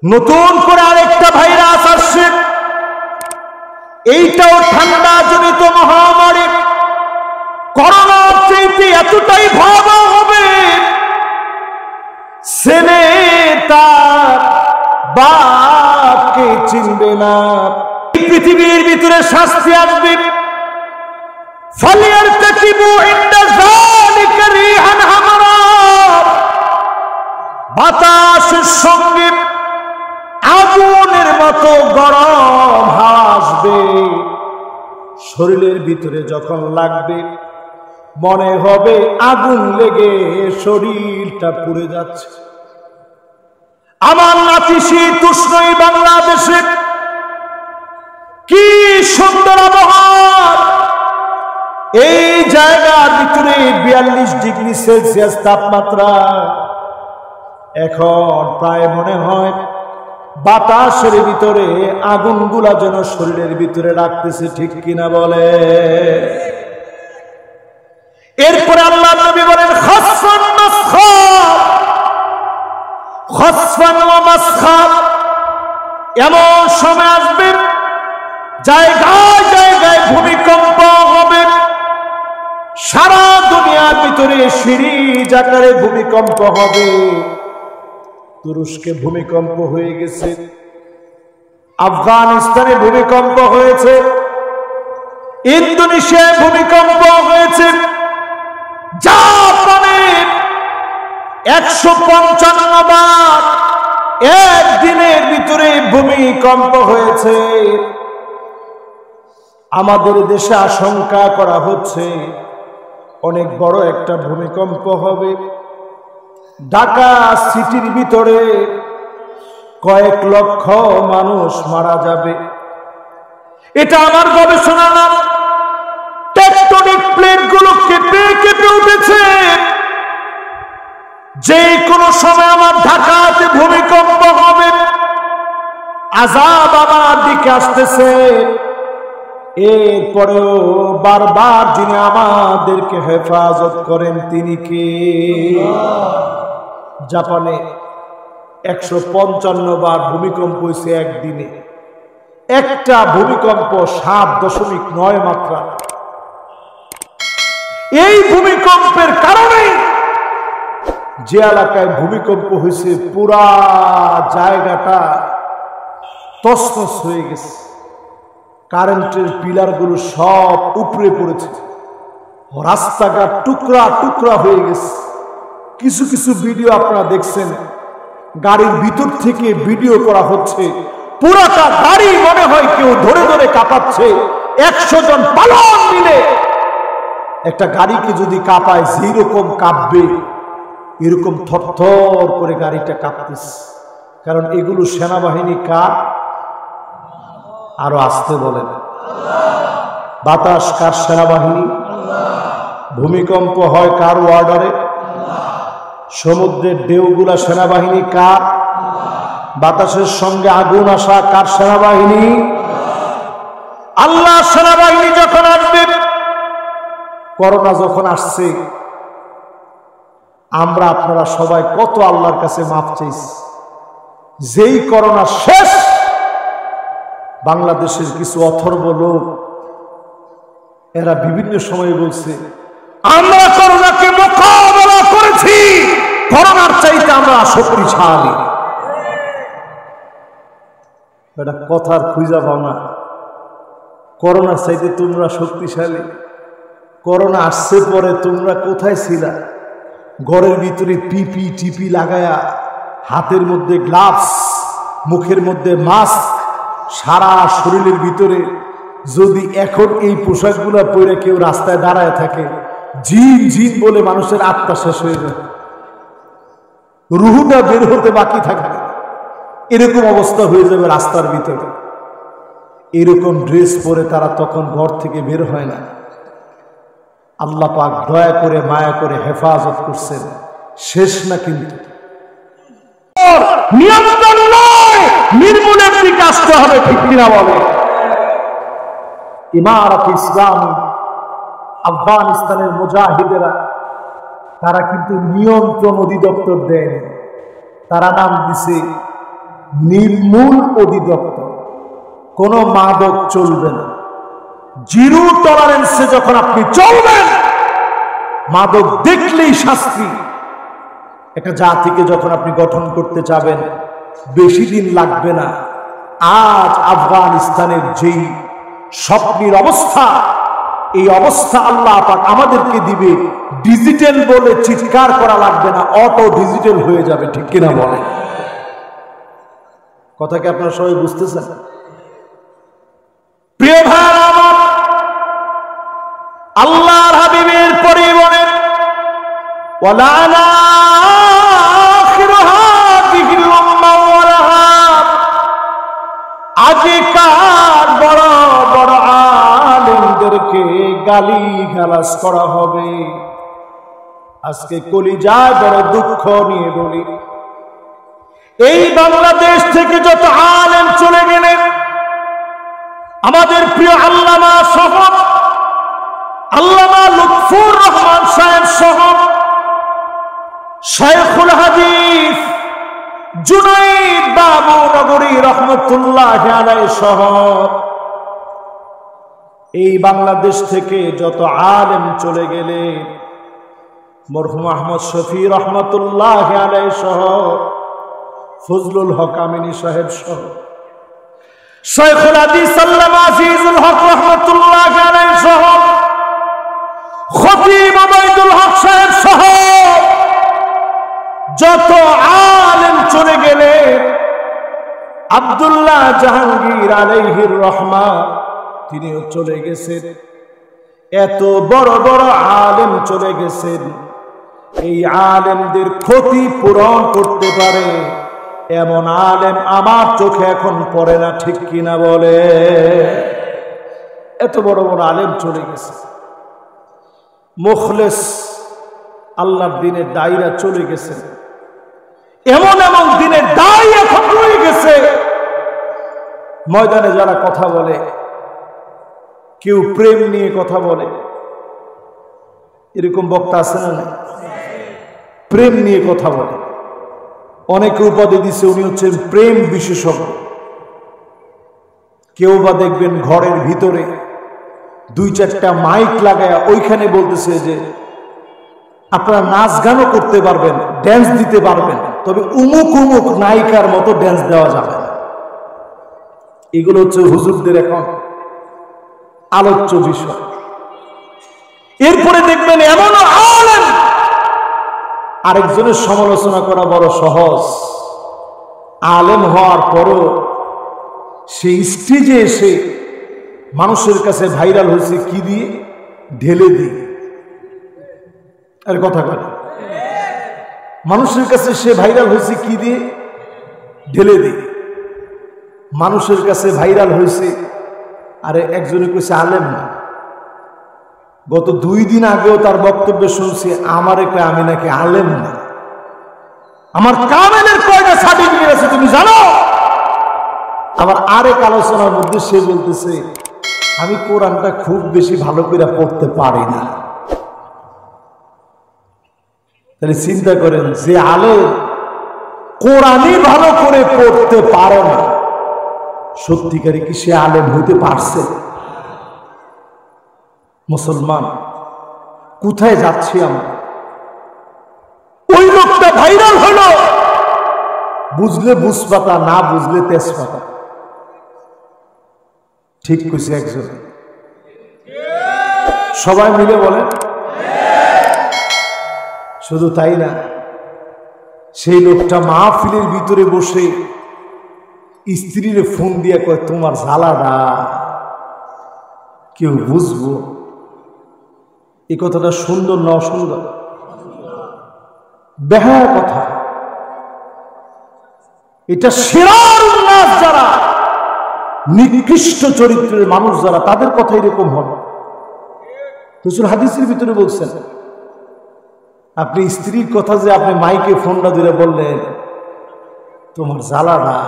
নতুন করে আরেকটা ভাইরাস আসছে, এইটাও ঠান্ডা জনিত মহামারী। করোনার চাইতে এতটাই ভয়াবহ হবে, ছেলে তার বাপকে চিনবে না। পৃথিবীর ভিতরে শাস্তি আসবে। ফালিয়ারতাকিবু ইনদা যালিকা রিহান হামারা, বাতাসের সঙ্গে আগুনের মতো গরম হাসবে। শরীরের ভিতরে যখন লাগবে মনে হবে আগুন লেগে শরীরটা পুড়ে যাচ্ছে। আমার নাতিশীতোষ্ণই বাংলাদেশে কি সুন্দর আবহাওয়া, এই জায়গার ভিতরে 42 ডিগ্রি সেলসিয়াস তাপমাত্রা। এখন প্রায় মনে হয় বাতাসের ভিতরে আগুনগুলা যেন শরীরের ভিতরে রাখতেছে, ঠিক কিনা বলে? এরপরে আল্লাহ নবী বলেন খাসফান মাসখা, খাসফান ওয়া মাসখা। এমন সময় আসবে জায়গায় জায়গায় ভূমিকম্প হবে। সারা দুনিয়ার ভিতরে সিরিজ আকারে ভূমিকম্প হবে। তুরস্কে ভূমিকম্প হয়ে গেছে, আফগানিস্তানে ভূমিকম্প হয়েছে, ইন্দোনেশিয়ায় ভূমিকম্প হয়েছে, জাপানে 155 বার একদিনের ভিতরে ভূমিকম্প হয়েছে। আমাদের দেশে আশঙ্কা করা হচ্ছে অনেক বড় একটা ভূমিকম্প হবে। ঢাকা সিটির ভিতরে কয়েক লক্ষ মানুষ মারা যাবে। এটা আমার গবেষণা না, টেকটনিক প্লেটগুলো কেঁপে কেঁপে উঠেছে। যে কোনো সময় আমার ঢাকাতে ভূমিকম্প হবে, আযাব আমার দিকে আসতেছে। এরপরেও বারবার যিনি আমাদেরকে হেফাজত করেন তিনি কে? জাপানে 155 বার ভূমিকম্প হয়েছে একদিনে। একটা ভূমিকম্প 7.9 মাত্রা। এই ভূমিকম্পের কারণে যে এলাকায় ভূমিকম্প হয়েছে পুরা জায়গাটা তছনছ হয়ে গেছে। কারেন্টের পিলারগুলো সব উপড়ে পড়েছে, রাস্তাঘাট টুকরা টুকরা হয়ে গেছে। কিছু কিছু ভিডিও আপনারা দেখছেন, গাড়ির ভিতর থেকে ভিডিও করা হচ্ছে, পুরাটা গাড়ি মনে হয় কেউ ধরে ধরে কাঁপাচ্ছে। 100 জন পালন মিলে একটা গাড়িকে যদি কাঁপায় যেরকম কাঁপবে, এরকম থরথর করে গাড়িটা কাঁপতেছে। কারণ এগুলো সেনাবাহিনী কার? আরো আসতে বলেন। বাতাস কার? সেনাবাহিনী। ভূমিকম্প হয় কার অর্ডারে? সমুদ্রের ঢেউগুলা সেনাবাহিনী কার? বাতাসের সঙ্গে আগুন আসা কার? সেনাবাহিনী। আল্লাহ সেনাবাহিনী যখন আসবে, করোনা যখন আসছে, আমরা আপনারা সবাই কত আল্লাহর কাছে মাফ চাইছি। যেই করোনা শেষ, বাংলাদেশের কিছু অথর্ব লোক এরা বিভিন্ন সময় বলছে আমরা করোনাকে মোকাবেলা করেছি, করোনার চাইতে আমরা শক্তিশালী। এটা কথার খুঁজা পাও না। করোনার চাইতে তোমরা শক্তিশালী। করোনা আসছে পরে তোমরা কোথায় ছিলা? ঘরের ভিতরে পিপি টিপি লাগায়া, হাতের মধ্যে গ্লাভস, মুখের মধ্যে মাস্ক, সারা শরীরের ভিতরে। যদি এখন এই পোশাকগুলো পরে কেউ রাস্তায় দাঁড়ায় থাকে, জিন জিন বলে মানুষের আত্মা শেষ হয়ে যায়, রুহুটা বের হতে বাকি থাকে। এরকম অবস্থা হয়ে যাবে রাস্তার ভিতরে। এরকম ড্রেস পরে তারা তখন ঘর থেকে বের হয় না। আল্লাহ পাক দয়া করে মায়া করে হেফাজত করছেন। শেষ না, কিন্তু নিয়ন্ত্রণ নয়, নির্মূলের দিকে আসতে হবে, ঠিক কিনা বলে? ইমারত ইসলাম আফগানিস্তানের মুজাহিদেরা তারা কিন্তু নিয়ন্ত্রণ অধিদপ্তর দেয়নি, তারা নাম দিছে নির্মূল অধিদপ্তর। কোনো মাদক চলবে না। জিরো টলারেন্সে যখন আপনি চলবেন, মাদক দেখলেই শাস্তি। একটা জাতিকে যখন আপনি গঠন করতে চাবেন, বেশি দিন লাগবে না। আজ আফগানিস্তানের যেই স্বপ্নের অবস্থা, এই অবস্থা আল্লাহ পাক আমাদেরকে দিবে। ডিজিটাল বলে চিৎকার করা লাগবে না, অটো ডিজিটাল হয়ে যাবে। ঠিক কিনা বলেন? কথা কি আপনারা সবাই বুঝতেছেন? প্রিয় ভাই আমার, আল্লাহর হাবিবের পরে বলেন, ওয়ালা আলা আখিরুহা বিহিল উম্মাহ ওয়ালাহা। আজকাল বড় বড় আলেমদেরকে গালি গালাজ করা হবে। আজকে কলিজায় বড় দুঃখ নিয়ে বলি, এই বাংলাদেশ থেকে যত আলেম চলে গেলেন, আমাদের প্রিয় আল্লামা সহ, আল্লামা লুৎফুর রহমান সাহেব সহ, শাইখুল হাদিস জুনাইদ বাবু নগরী রহমতুল্লাহ আলাইহি সহ এই বাংলাদেশ থেকে যত আলেম চলে গেলেন, মরহুম আহমদ শফি রহমতুল্লাহ আলাইহি সহ, ফজলুল হক আমিনী সাহেব সহ, শাইখুল হাদিস আল্লামা আজিজুল হক রহমতুল্লাহ আলাইহি সহ, খতিব ওবাইদুল হক সাহেব সহ যত আলেম চলে গেলেন, আব্দুল্লাহ জাহাঙ্গীর আলাইহির রহমা তিনিও চলে গেছেন। এত বড় বড় আলেম চলে গেছেন। এই আলেমদের ক্ষতি পূরণ করতে পারে এমন আলেম আমার চোখে এখন পড়ে না। ঠিক কিনা বলে? এত বড় বড় আলেম চলে গেছে। মুখলেস আল্লাহর দিনের দায়ীরা চলে গেছে। এমন এমন দিনের দায়ী এখন রয়ে গেছে, ময়দানে যারা কথা বলে, কেউ প্রেম নিয়ে কথা বলে, এরকম বক্তা আছে না? প্রেম নিয়ে কথা বলে, অনেকে উপাধি দিচ্ছে উনি হচ্ছেন প্রেম বিশেষজ্ঞ। কেউ বা দেখবেন ঘরের ভিতরে দুই চারটা মাইক লাগায় ওইখানে বলতেছে যে আপনারা নাচ গানও করতে পারবেন, ড্যান্স দিতে পারবেন, তবে উমুক উমুক নায়িকার মতো ড্যান্স দেওয়া যাবে না। এগুলো হচ্ছে হুজুরদের এখন আলোচ্য বিষয়। এরপরে দেখবেন এমন আলেম, আরেকজনের সমালোচনা করা বড় সহজ। আলেম হওয়ার পরও সেই স্টেজে এসে মানুষের কাছে ভাইরাল হয়েছে কি দিয়ে? ঢেলে দিয়ে। আর কথা বলে, মানুষের কাছে সে ভাইরাল হয়েছে কি দিয়ে? ঢেলে দিয়ে। মানুষের কাছে ভাইরাল হয়েছে, আরে একজনে কইছে আলেম না। গত 2 দিন আগেও তার বক্তব্য শুনছি, আমার একটা আমি নাকি আলেম না। আমার কামেলের কয়টা সার্টিফিকেট আছে তুমি জানো? আবার আরেক আলোচনার মধ্যে সে বলতেছে আমি কোরআনটা খুব বেশি ভালো করে পড়তে পারি না। তাহলে চিন্তা করেন, যে আলেম কোরআনই ভালো করে পড়তে পারে না, সত্যিকারে কি সে আলেম হইতে পারছে? মুসলমান, কোথায় যাচ্ছি আমরা? ওই লোকটা ভাইরাল হলো, বুঝলে বুঝপাতা, না বুঝলে তেজপাতা। ঠিক কইছে একজন। সবাই মিলে বলেন। শুধু তাই না, সেই লোকটা মাহফিলের ভিতরে বসে স্ত্রীর ফোন দিয়ে কয় তোমার জ্বালাটা কেউ বুঝবো? এই কথাটা সুন্দর না অসুন্দর? বেহায়া কথা। এটা সেরার উল্লাস, যারা নিকৃষ্ট চরিত্রের মানুষ যারা, তাদের কথা এরকম হবে। রাসূল হাদিসের ভিতরে বলছেন, আপনি স্ত্রীর কথা যে আপনি মাইকে ফোনটা ধরে বললেন তোমার জ্বালাটা,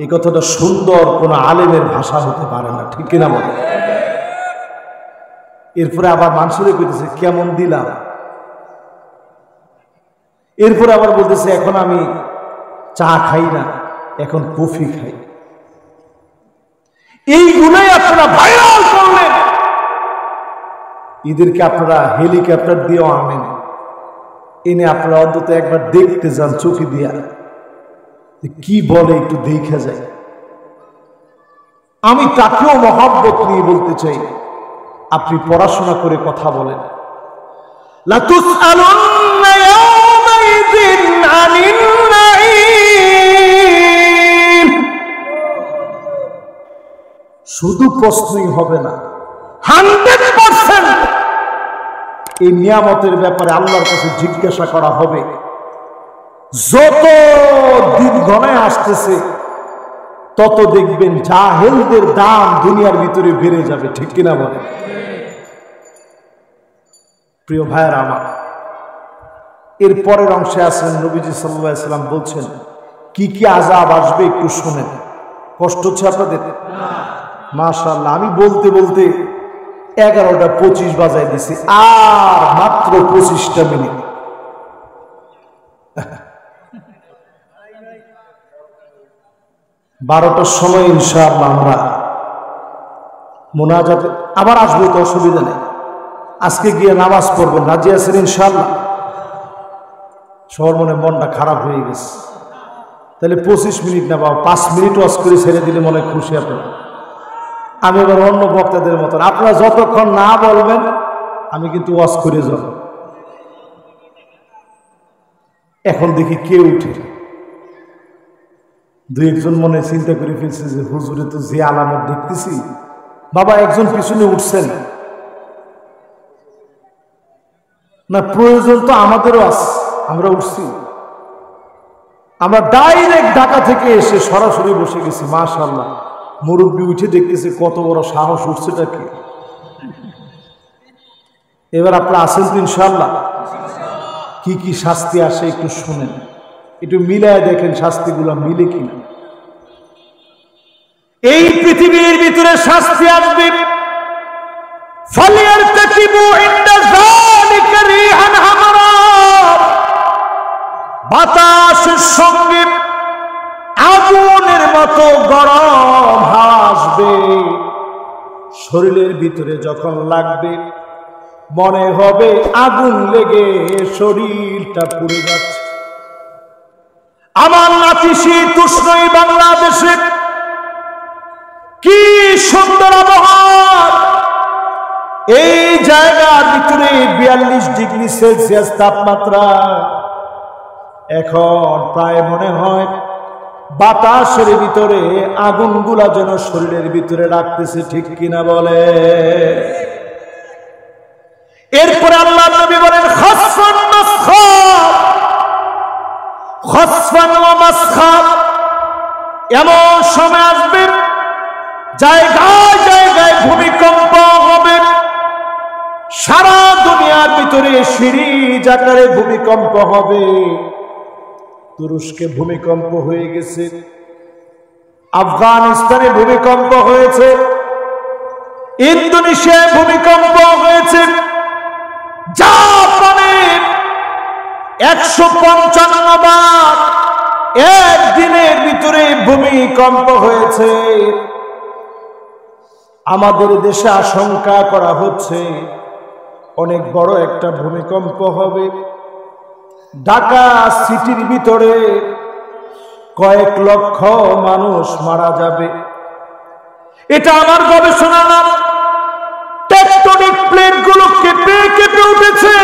এই কথাটা সুন্দর কোন আলেমের ভাষা হতে পারে না। ঠিক কিনা বলে? এরপরে আবার মানুষের কইতেছে কেমন দিলাম। এরপরে আবার বলতেছে এখন আমি চা খাই না, এখন কফি খাই। এইগুলোই আপনারা ভাইরাল করলেন। এদেরকে আপনারা হেলিকপ্টার দিয়েও আনেন, এনে আপনারা অন্তত একবার দেখতে যান চোখে দিয়া, কি বলে একটু দেখা যায়। আমি তাকেও মহব্বত নিয়ে বলতে চাই, আপনি পড়াশোনা করে কথা বলেন। লাতুসআলুন্না ইয়াওমাইযিন আনিন নাঈম। শুধু প্রশ্নই হবে না, 100% এই নিয়ামতের ব্যাপারে আল্লাহর কাছে জিজ্ঞাসা করা হবে। যত দিন ঘনায় আসতেছে তত দেখবেন জাহেলদের দাম দুনিয়ার ভিতরে বেড়ে যাবে, ঠিক কিনা বলে? প্রিয় ভাইয়েরা আমার, এর পরের অংশে আছেন নবীজি সাল্লাল্লাহু আলাইহি ওয়াসাল্লাম বলছেন কি কি আযাব আসবে একটু শুনেন। কষ্ট হচ্ছে আপনাদের? মাশাআল্লাহ, আমি বলতে বলতে 11:25 বাজায় দিছি, আর মাত্র 25টা মিনিট। বারোটার সময় ইনশাআল্লাহ আমরা মুনাজাতে আবার আসবো, তো অসুবিধা নেই। আজকে গিয়ে নামাজ পড়বেন, রাজি আছেন ইনশাআল্লাহ? সবার মনটা খারাপ হয়ে গেছে। তাহলে 25 মিনিট না বাবা, 5 মিনিট ওয়াজ করে ছেড়ে দিলে মনে খুশি আপনারা। আমি এবার অন্য বক্তাদের মতন, আপনারা যতক্ষণ না বলবেন আমি কিন্তু ওয়াজ করে যাব। এখন দেখি কে উঠে। দুই একজন মনে চিন্তা করে ফেলছে যে হুজুরে তো যে আলামত দেখতেছি। বাবা একজন পিছনে উঠছেন না, প্রয়োজন তো আমাদেরও আছে, আমরা উঠছি। আমরা ডাইরেক্ট ঢাকা থেকে এসে সরাসরি বসে গেছি। মাশাআল্লাহ, মুরব্বী উঠে দেখতেছে কত বড় সাহস, উঠছেটা কি। এবার আপনারা আছেন তো ইনশাআল্লাহ? কি কি শাস্তি আসে একটু শুনেন, একটু মিলায় দেখেন শাস্তিগুলো মিলে কিনা। এই পৃথিবীর ভিতরে শাস্তি আসবে। ফালিয়ারতাকিবু ইনদা যালিকা রিহান হামারা, বাতাসের সঙ্গে আগুনের মতো গরম হাসবে। শরীরের ভিতরে যখন লাগবে মনে হবে আগুন লেগে শরীরটা পুড়ে যাচ্ছে। আমার নাতিশীতোষ্ণ বাংলাদেশে কি সুন্দর আবহাওয়া। এই জায়গার ভিতরে 42 ডিগ্রি সেলসিয়াস তাপমাত্রা। এখন প্রায় মনে হয় বাতাসের ভিতরে আগুনগুলা যেন শরীরের ভিতরে রাখতেছে, ঠিক কিনা বলে? এরপরে আল্লাহ নবী বলেন খাসফান মাসখাব, খাসফান ওয়া মাসখাব। এমন সময় আসবে জায়গায় জায়গায় ভূমিকম্প হবে। সারা দুনিয়ার ভিতরে সিরিজ আকারে ভূমিকম্প হবে। তুরস্কে ভূমিকম্প হয়ে গেছে, আফগানিস্তানে ভূমিকম্প হয়েছে, ইন্দোনেশিয়ায় ভূমিকম্প হয়েছে, জাপানে 155 বার একদিনের ভিতরে ভূমিকম্প হয়েছে। আমাদের দেশে আশঙ্কা করা হচ্ছে অনেক বড় একটা ভূমিকম্প হবে। ঢাকা সিটির ভিতরে কয়েক লক্ষ মানুষ মারা যাবে। এটা আমার গবেষণা না, টেকটনিক প্লেটগুলো কেঁপে কেঁপে উঠেছে।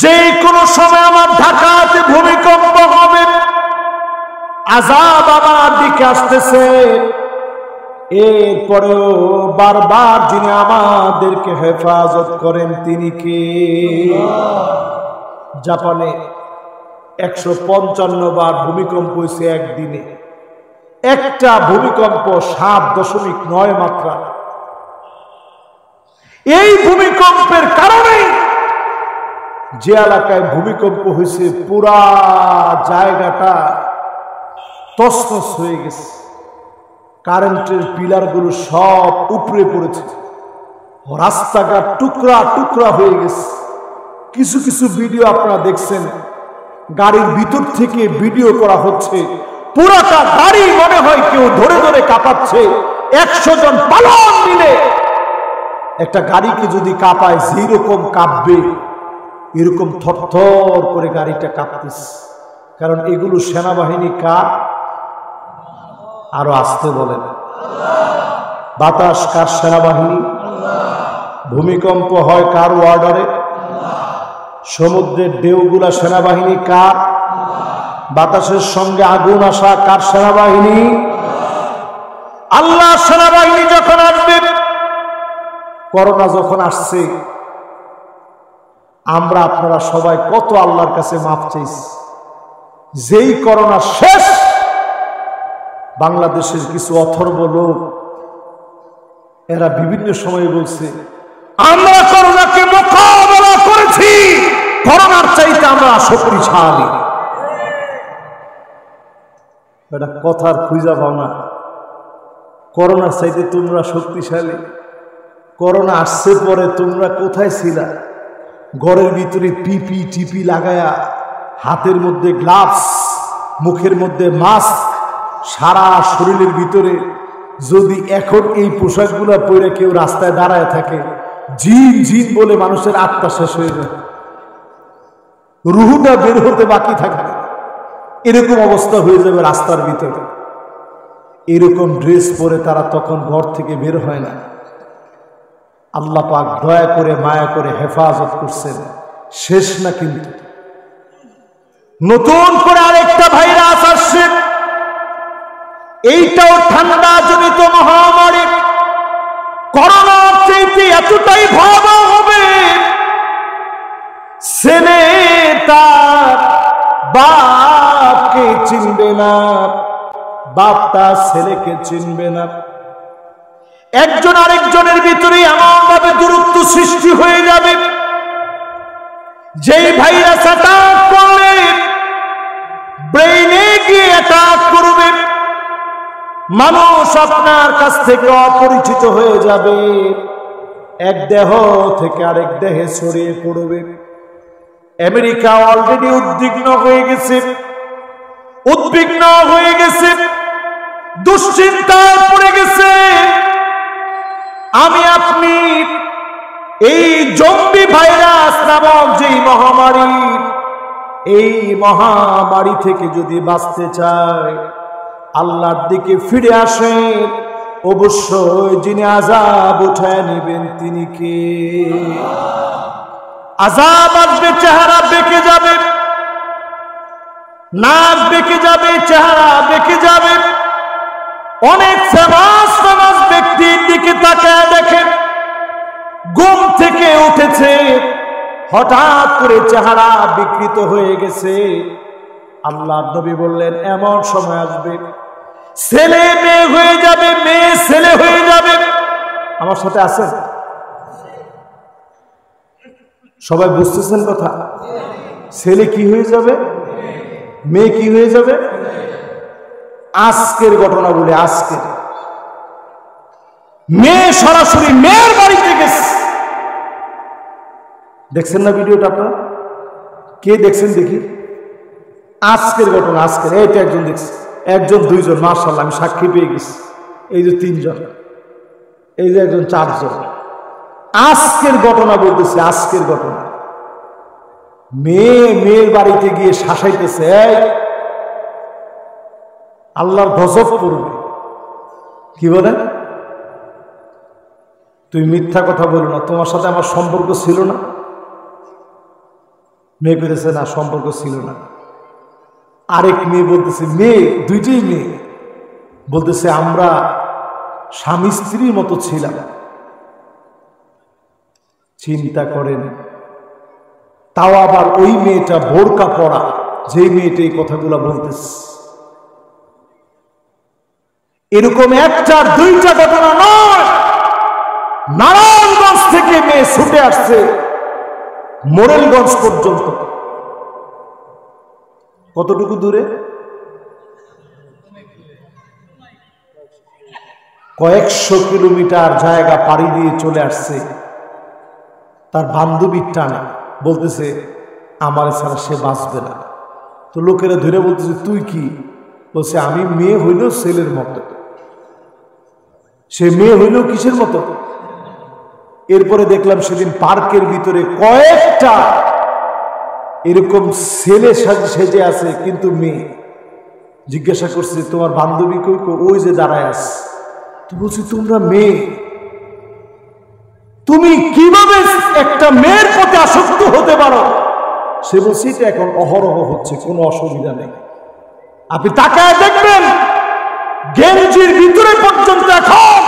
যে কোনো সময় আমার ঢাকাতে ভূমিকম্প হবে, আযাব আমার দিকে আসতেছে। এরপরেও বারবার যিনি আমাদেরকে হেফাজত করেন তিনি কে? জাপানে 155 বার ভূমিকম্প হয়েছে একদিনে। একটা ভূমিকম্প 7.9 মাত্রা। এই ভূমিকম্পের কারণে যে এলাকায় ভূমিকম্প হয়েছে পুরা জায়গাটা তছনছ হয়ে গেছে। কারেন্টের পিলারগুলো সব উপড়ে পড়েছে, রাস্তাঘাট টুকরা টুকরা হয়ে গেছে। কিছু কিছু ভিডিও আপনারা দেখছেন, গাড়ির ভিতর থেকে ভিডিও করা হচ্ছে, পুরাটা গাড়ি মনে হয় কেউ ধরে ধরে কাঁপাচ্ছে। 100 জন পালন মিলে একটা গাড়িকে যদি কাঁপায় যেরকম কাঁপবে, এরকম থরথর করে গাড়িটা কাঁপতেছে। কারণ এগুলো সেনাবাহিনী কার? আরো আসতে বলেন। বাতাস কার? সেনাবাহিনী। ভূমিকম্প হয় কার অর্ডারে? সমুদ্রের ঢেউগুলা সেনাবাহিনী কার? বাতাসের সঙ্গে আগুন আসা কার? সেনাবাহিনী। আল্লাহ সেনাবাহিনী যখন আসবে, করোনা যখন আসছে, আমরা আপনারা সবাই কত আল্লাহর কাছে মাফ চাইছি। যেই করোনা শেষ, বাংলাদেশের কিছু অথর্ব লোক এরা বিভিন্ন সময় বলছে আমরা করোনাকে মোকাবেলা করেছি, করোনার চাইতে আমরা শক্তিশালী। এটা কথার খুঁজা পাও না। করোনার চাইতে তোমরা শক্তিশালী। করোনা আসছে পরে তোমরা কোথায় ছিলা? ঘরের ভিতরে পিপি টিপি লাগায়া, হাতের মধ্যে গ্লাভস, মুখের মধ্যে মাস্ক, সারা শরীরের ভিতরে। যদি এখন এই পোশাকগুলো পরে কেউ রাস্তায় দাঁড়ায় থাকে, জিন জিন বলে মানুষের আত্মা শেষ হয়ে যায়, রুহুটা বের হতে বাকি থাকে। এরকম অবস্থা হয়ে যাবে রাস্তার ভিতরে। এরকম ড্রেস পরে তারা তখন ঘর থেকে বের হয় না। আল্লাহ পাক দয়া করে মায়া করে হেফাজত করছেন। শেষ না, কিন্তু নতুন করে আরেকটা ভাইরাস আসছে। এইটাও ঠান্ডা জনিত মহামারী। করোনার চাইতে এতটাই ভয়াবহ হবে, ছেলে তার বাপকে চিনবে না, বাপ তার ছেলেকে চিনবে না। একজন আরেকজনের ভিতরে এমন ভাবে দূরত্ব সৃষ্টি হয়ে যাবে, যেই ভাইরাস অ্যাটাক করলে ব্রেইনে গিয়ে অ্যাটাক করবে, মানুষ আপনার কাছ থেকে অপরিচিত হয়ে যাবে, এক দেহ থেকে আরেক দেহে ছড়িয়ে পড়বে। আমেরিকা অলরেডি উদ্বিগ্ন হয়ে গেছে, দুশ্চিন্তায় পড়ে গেছে। আমি আপনি এই জম্বি ভাইরাস নামক যেই মহামারী, এই মহামারী থেকে যদি বাঁচতে চায়, আল্লাহর দিকে ফিরে আসেন। অবশ্যই যিনি আযাব উঠায় নেবেন তিনি কে? আযাব আসবে, চেহারা বেঁকে যাবে, নাক বেঁকে যাবে, চেহারা বেঁকে যাবে। অনেক ফেমাস ব্যক্তির দিকে তাকায় দেখেন, ঘুম থেকে উঠেছে, হঠাৎ করে চেহারা বিকৃত হয়ে গেছে। আল্লাহর নবী বললেন এমন সময় আসবে, ছেলে মেয়ে হয়ে যাবে, মেয়ে ছেলে হয়ে যাবে। আমার সাথে আছেন? সবাই বুঝতেছেন কথা? ছেলে কি হয়ে যাবে, মেয়ে কি হয়ে যাবে? আজকের ঘটনা বলে, আজকে মেয়ে সরাসরি মেয়ের বাড়িতে গেছে। দেখছেন না ভিডিওটা? আপনারা কে দেখছেন দেখি? আজকের ঘটনা, আজকের। এইটা একজন দেখছে, একজন, দুইজন, মাশাআল্লাহ আমি সাক্ষী পেয়ে গেছি। এই যে 3 জন, এই যে একজন, 4 জন। আজকের ঘটনা বলতেছে, আজকের ঘটনা। মেয়ের বাড়িতে গিয়ে শাসাইতেছে, আল্লাহর গজব করবে। কি বলেন? তুই মিথ্যা কথা বলো না, তোমার সাথে আমার সম্পর্ক ছিল না। মেয়ে বলেছে না, সম্পর্ক ছিল না। আরেক মেয়ে বলতেছে, মেয়ে, দুইটাই মেয়ে বলতেছে আমরা স্বামী স্ত্রীর মতো ছিলাম। চিন্তা করেন, তাও আবার ওই মেয়েটা বোরকা পরা, যে মেয়েটা এই কথাগুলো বলতেছে। এরকম 1-2টা ঘটনা নয়, নারায়ণগঞ্জ থেকে মেয়ে ছুটে আসছে মোরেলগঞ্জ পর্যন্ত। কতটুকু দূরে? কয়েকশো কিলোমিটার জায়গা পাড়ি দিয়ে চলে আসছে তার বান্ধবীর টানে। বলতেছে আমার ছাড়া সে বাঁচবে না। তো লোকেরা ধরে বলতেছে তুই কি? বলছে আমি মেয়ে হইল ছেলের মতো। সে মেয়ে হইল কিসের মতো? এরপরে দেখলাম সেদিন পার্কের ভিতরে কয়েকটা এরকম ছেলে সেজে আছে কিন্তু মেয়ে। জিজ্ঞাসা করছে তোমার বান্ধবী কই? ওই যে দাঁড়ায় আছে। তো বলছি তোমরা মেয়ে, তুমি কিভাবে একটা মেয়ের প্রতি আসক্ত হতে পারো? সে বলছে এটা এখন অহরহ হচ্ছে, কোনো অসুবিধা নেই। আপনি তাকায় দেখবেন গেঞ্জির ভিতরে পর্যন্ত এখন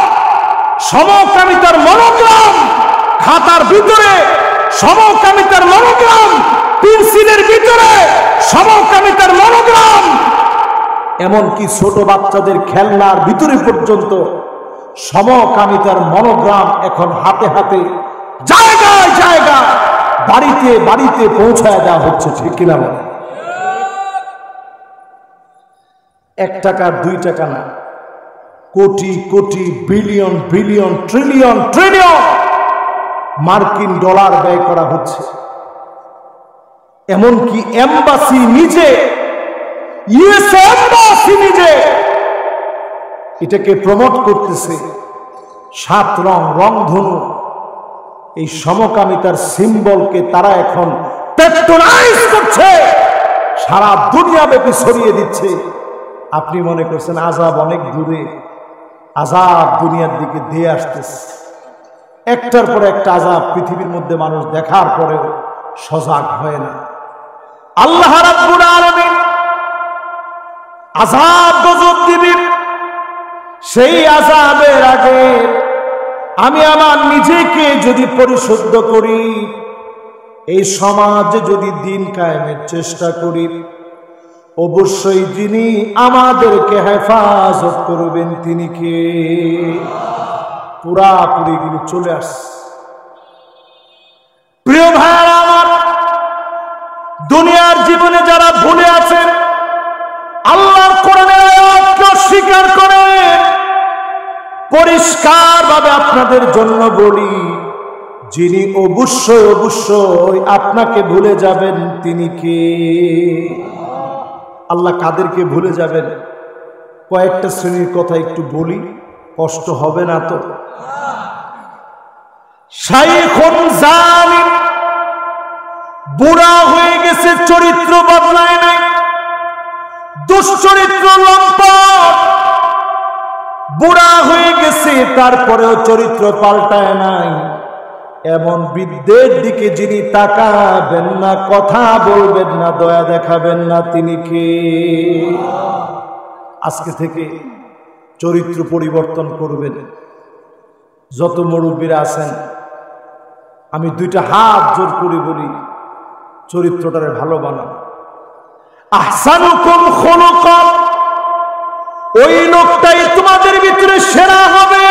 সমকামিতার মনোগ্রাম, খাতার ভিতরে সমকামিতার মনোগ্রাম, পেন্সিলের ভিতরে সমকামিতার মনোগ্রাম, এমনকি ছোট বাচ্চাদের খেলনার ভিতরে পর্যন্ত সমকামিতার মনোগ্রাম এখন হাতে হাতে জায়গায় জায়গায় বাড়িতে বাড়িতে পৌঁছায় দেওয়া হচ্ছে। ঠিক কিনা বলে? 1 টাকা 2 টাকা না, crore crore billion billion trillion trillion মার্কিন ডলার ব্যয় করা হচ্ছে। এমনকি এম্বাসি নিজে, ইউএসএ এম্বাসি নিজে এটাকে প্রমোট করতেছে। 7 রং রংধনু এই সমকামিতার সিম্বলকে তারা এখন পেট্রোলাইজ করছে, সারা দুনিয়া ব্যাপী ছড়িয়ে দিচ্ছে। আপনি মনে করছেন আযাব অনেক দূরে? আযাব দুনিয়ার দিকে দিয়ে আসতেছে, একটার পর একটা আযাব পৃথিবীর মধ্যে মানুষ দেখার পরেও সজাগ হয় না। আল্লাহ রাব্বুল আলামিন আযাব গজব দিবেন। সেই আযাবের আগে আমি আমার নিজেকে যদি পরিশুদ্ধ করি, এই সমাজে যদি দিন কায়েমের চেষ্টা করি, অবশ্যই যিনি আমাদেরকে হেফাজত করবেন তিনি কে? পুরাপুরি গুলো চলে আসছে। প্রিয় ভাইরা আমার, দুনিয়ার জীবনে যারা ভুলে আছেন, আল্লাহর কোরআনের আয়াতকে অস্বীকার করে, পরিষ্কার ভাবে আপনাদের জন্য বলি, যিনি অবশ্যই অবশ্যই আপনাকে ভুলে যাবেন তিনি কে? আল্লাহ কাদেরকে ভুলে যাবেন? কয়েকটা শ্রেণীর কথা একটু বলি, কষ্ট হবে না তো? শাইখুন জালিম, বুড়া হয়ে গেছে, চরিত্র বদলায় নাই, দুশ্চরিত্র লম্পট, বুড়া হয়ে গেছে তারপরেও চরিত্র পাল্টায় নাই, এমন বৃদ্ধের দিকে যিনি তাকাবেন না, কথা বলবেন না, দয়া দেখাবেন না তিনি কে? আজকে থেকে চরিত্র পরিবর্তন করবেন। যত মুরব্বীরা আছেন আমি 2টা হাত জোর করে বলি, চরিত্রটারে ভালো বানান। আহসানুকুম খুলুকান, ওই লোকটাই তোমাদের ভিতরে সেরা হবে।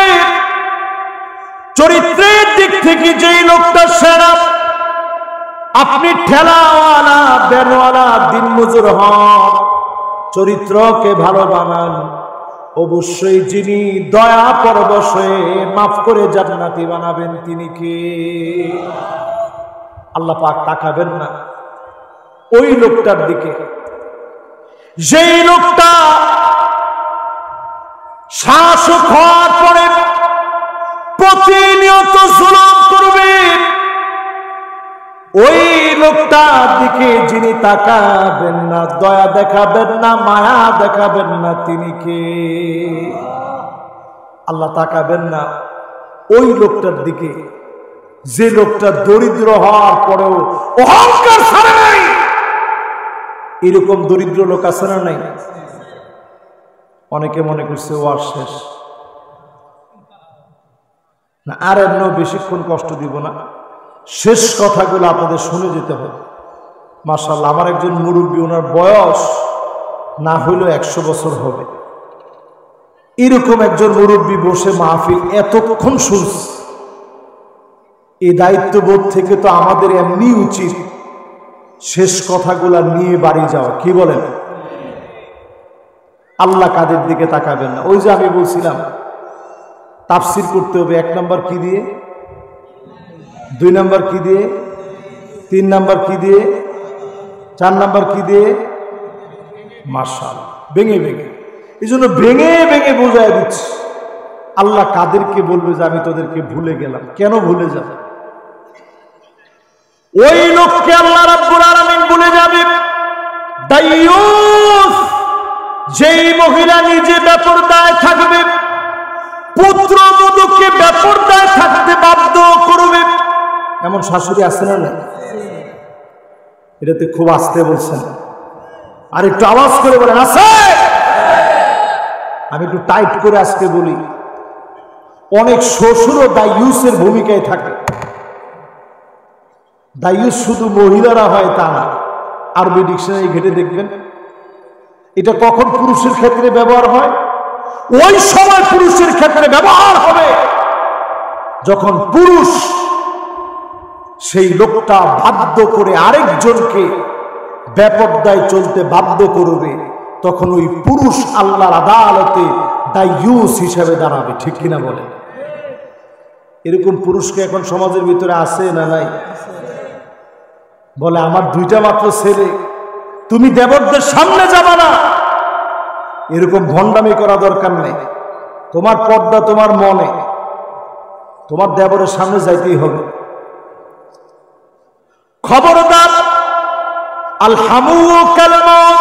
চরিত্রের দিক থেকে যেই লোকটা সেরা, আপনি ঠেলাওয়ালা বেনওয়ালা দিনমজুর হন, চরিত্রকে ভালো বানান, অবশ্যই যিনি দয়া পরবশে মাফ করে জান্নাতি বানাবেন তিনি কে? আল্লাহ পাক তাকাবেন না ওই লোকটার দিকে, যেই লোকটা শাসক হওয়ার পরে প্রতিনিয়ত জুলুম করবে, ওই লোকটার দিকে যিনি তাকাবেন না, দয়া দেখাবেন না, মায়া দেখাবেন না তিনি কে? আল্লাহ তাকাবেন না ওই লোকটার দিকে, যে লোকটা দরিদ্র হওয়ার পরেও অহংকার ছাড়ে নাই। এরকম দরিদ্র লোক আছে না নাই? অনেকে মনে করছে ও আর শেষ না, আর এমন বেশিক্ষণ কষ্ট দিব না, শেষ কথাগুলো আপনাদের শুনে যেতে হবে। মাশাআল্লাহ, আমার একজন মুরব্বী, ওনার বয়স না হইলেও 100 বছর হবে, এরকম একজন মুরব্বী বসে মাহফিল এতক্ষণ শুনছে। এই দায়িত্ববোধ থেকে তো আমাদের এমনি উচিত শেষ কথাগুলা নিয়ে বাড়ি যাওয়া। কি বলেন? আল্লাহ কাদের দিকে তাকাবেন না? ওই যে আমি বলছিলাম তাফসির করতে হবে 1 নাম্বার কি দিয়ে, 2 নাম্বার কি দিয়ে, 3 নাম্বার কি দিয়ে, 4 নাম্বার কি দিয়ে, মাশাআল্লাহ, ভেঙে ভেঙে। এই জন্য ভেঙে ভেঙে বোঝায় দিচ্ছি। আল্লাহ কাদেরকে বলবে যে আমি তোদেরকে ভুলে গেলাম? কেন ভুলে যাবে? ওই লোককে আল্লাহ রাব্বুল আলামিন ভুলে যাবে। দাইয়ুস, যেই মহিলা নিজে বেপরদায় থাকবে, পুত্রবধূকে বেপরদায় থাকতে বাধ্য করবে, এমন শাশুড়ি আছে না? এটাতে খুব আস্তে বলছেন, আর একটু আওয়াজ করে বলেন আছে। আমি একটু টাইট করে আজকে বলি, অনেক শ্বশুরও দাইয়ুসের ভূমিকায় থাকে। দাইয়ুস শুধু মহিলারা হয় তা না, আরবি ডিকশনারি ঘেটে দেখবেন এটা কখন পুরুষের ক্ষেত্রে ব্যবহার হয়। ওই সময় পুরুষের ক্ষেত্রে ব্যবহার হবে যখন পুরুষ সেই লোকটা বাধ্য করে আরেকজনকে বেপরদায় চলতে বাধ্য করবে, তখন ওই পুরুষ আল্লাহর আদালতে দাইয়ুস হিসেবে দাঁড়াবে। ঠিক কিনা বলে? এরকম পুরুষকে এখন সমাজের ভিতরে আছে না নাই? বলে আমার দুইটা মাত্র ছেলে, তুমি দেবরদের সামনে যাবা না। এরকম ভণ্ডামি করা দরকার নেই। তোমার পর্দা তোমার মনে, তোমার দেবরের সামনে যাইতেই হবে। খবরদার, আল হামু কাল মউত,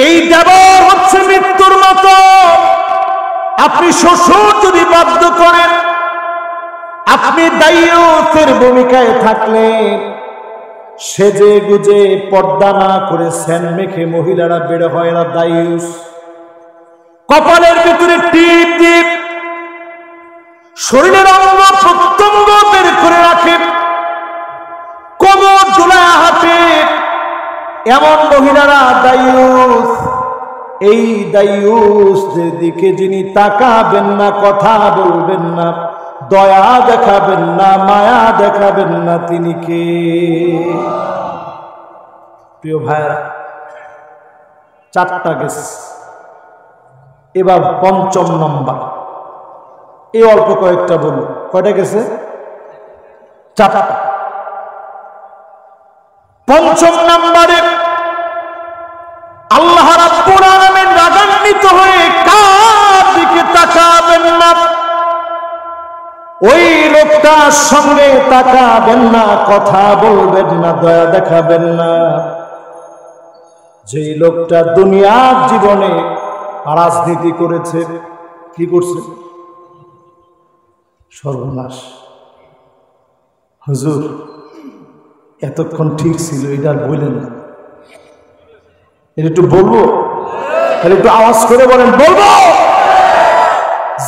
এই দেবর হচ্ছে মৃত্যুর মতো। আপনি শ্বশুর যদি বাধ্য করেন, আপনি দাইয়ুসের ভূমিকায় থাকলে সেজে গুজে পর্দা না করে সেন মেখে মহিলারা বের হয় না, দাইয়ুস। কপালের ভিতরে টিপ টিপ, শরীরের অঙ্গ প্রত্যঙ্গ বের করে রাখে, কোমর ঝুলায় হাঁটে, এমন মহিলারা দাইয়ুস। এই দাইয়ুসদের দিকে যিনি তাকাবেন না, কথা বলবেন না, দয়া দেখাবেন না, মায়া দেখাবেন না, তিনি কে? প্রিয় ভাইরা, 4টা গেছে, এবার 5ম নম্বর। এই অল্প কয়েকটা বলুন, কয়টা গেছে? 4টা। 5ম নম্বরে আল্লাহ রাব্বুল আলামিন রাগান্বিত হয়ে কার দিকে তাকাবেন না? ওই লোকটার সঙ্গে তাকাবেন না, কথা বলবেন না, দয়া দেখাবেন না, যেই লোকটা দুনিয়ার জীবনে রাজনীতি করেছে। কি করছে? সর্বনাশ। হুজুর এতক্ষণ ঠিক ছিল, এটা আর বললেন না। এটা একটু বলবো, তাহলে একটু আওয়াজ করে বলেন বলবো।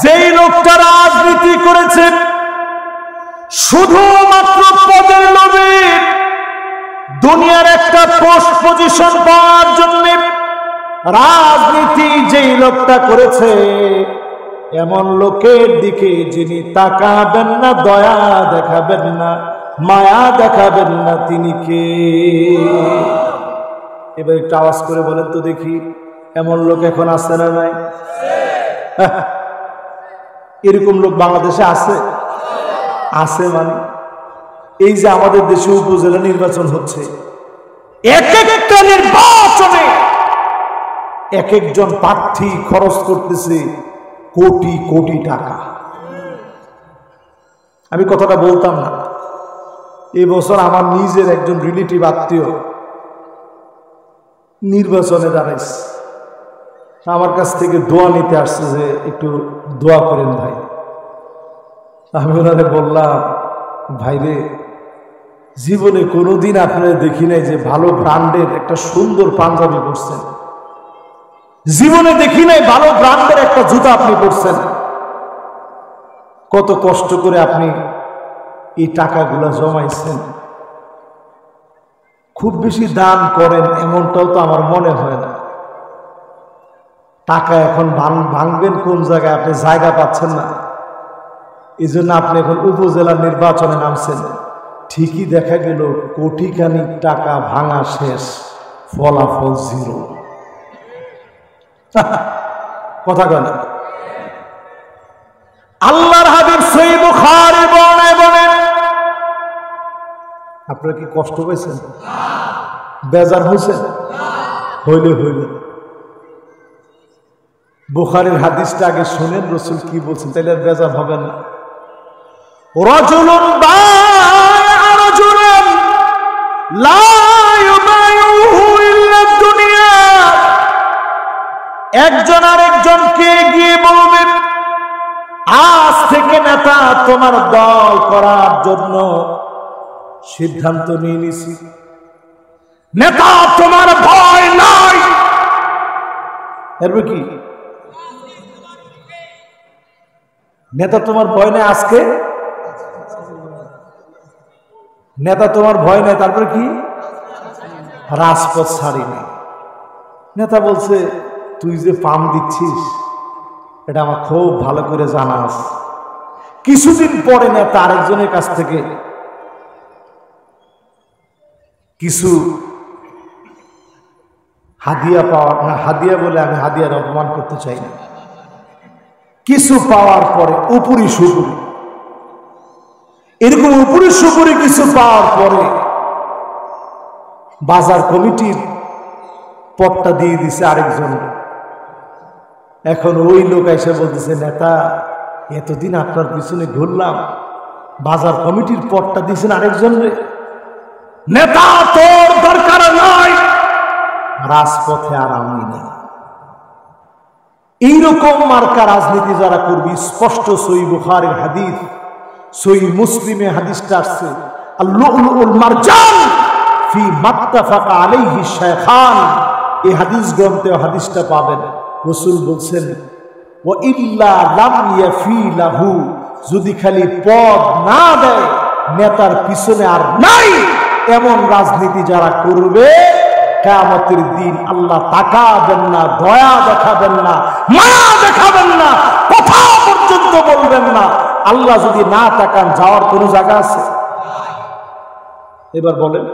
যেই লোকটা রাজনীতি করেছে শুধুমাত্র পদের লোভে, দুনিয়ার একটা পোস্ট পজিশন পাওয়ার জন্য রাজনীতি যেই লোকটা করেছে, এমন লোকের দিকে যিনি তাকাবেন না, দয়া দেখাবেন না, মায়া দেখাবেন না, তিনি কে? এবার একটু আওয়াজ করে বলেন তো দেখি, এমন লোক এখন আছে না নাই? এরকম লোক বাংলাদেশে আছে? আছে মানে এই যে আমাদের দেশে উপজেলা নির্বাচন হচ্ছে, এক একটা নির্বাচনে এক একজন প্রার্থী খরচ করতেছে কোটি কোটি টাকা। আমি কথাটা বলতাম না, এই বছর আমার নিজের একজন রিলেটিভ আত্মীয় নির্বাচনে দাঁড়াইছে, আমার কাছ থেকে দোয়া নিতে আসছে যে একটু দোয়া করেন ভাই। আমি ওনারে বললাম, ভাইরে জীবনে কোনোদিন আপনারা দেখি নাই যে ভালো ব্র্যান্ডের একটা সুন্দর পাঞ্জাবি পরছেন, জীবনে দেখি নাই ভালো ব্র্যান্ডের একটা জুতা আপনি পরছেন। কত কষ্ট করে আপনি এই টাকাগুলো জমাইছেন, খুব বেশি দান করেন এমনটাও তো আমার মনে হয় না। টাকা এখন ভাঙবেন কোন জায়গায়, আপনি জায়গা পাচ্ছেন না, এই জন্য আপনি এখন উপজেলা নির্বাচনে নামছেন। ঠিকই দেখা গেল কোটিখানিক টাকা ভাঙা শেষ, ফলাফল 0। কথা কেন? আল্লাহর হাবিব সহিহ বুখারী বর্ণনায় বলেন, আপনারা কি কষ্ট পেয়েছেন? বেজার হয়েছেন? হইলে হইল। বুখারীর হাদিসটা আগে শুনেন, রাসূল কি বলছেন, তাইলে আর বেজার হবে না। রাজুলুন বায়আ রাজুলান লা ইউবাইউহু ইল্লা দুনিয়া, একজন আরেকজনকে গিয়ে বলবেন, আজ থেকে নেতা তোমার দল করার জন্য সিদ্ধান্ত নিয়ে নিছি, নেতা তোমার ভয় নাই। এরপর কি, নেতা তোমার ভয় নাই, আজকে নেতা তোমার ভয় নাই, তারপরে কি, রাজপথ ছাড়ি নাই। নেতা বলছে, তুই যে পাম দিচ্ছিস এটা আমার খুব ভালো করে জানা আছে। কিছুদিন পরে নেতা আরেকজনের কাছ থেকে কিছু হাদিয়া পাওয়ার, না হাদিয়া বলে আমি হাদিয়ার অপমান করতে চাই না, কিছু পাওয়ার পরে উপরি সুপুরি, এরকম উপরি সুপুরি কিছু পাওয়ার পরে বাজার কমিটির পদটা দিয়ে দিছে আরেকজন। এখন ওই লোক এসে বলতেছে, নেতা এতদিন আপনার পিছনে ঘুরলাম, বাজার কমিটির পদটা দিয়েছেন আরেকজন রে। নেতা তোর দরকার নাই, রাজপথে আর আমি নেই। এইরকম মার্কা রাজনীতি যারা করবি, স্পষ্ট সহিহ বুখারীর হাদিস, সহিহ মুসলিমে হাদিসটা আসছে, আল-লু'লুউল মারজান ফি মাত্তাফাকা আলাইহি শাইখান, এই হাদিস গ্রন্থে হাদিসটা পাবেন। রাসূল বলছেন, ওয়া ইল্লা লাম ইয়াফি লাহু, যদি খালি পদ না দেয় নেতার পিছনে আর নাই, এমন রাজনীতি যারা করবে কিয়ামতের দিন আল্লাহ তাকাবেন না, দয়া দেখাবেন না, মায়া দেখাবেন না, কথা পর্যন্ত বলবেন না। আল্লাহ যদি না তাকান, যাওয়ার কোনো জায়গা আছে? এবার বলেন,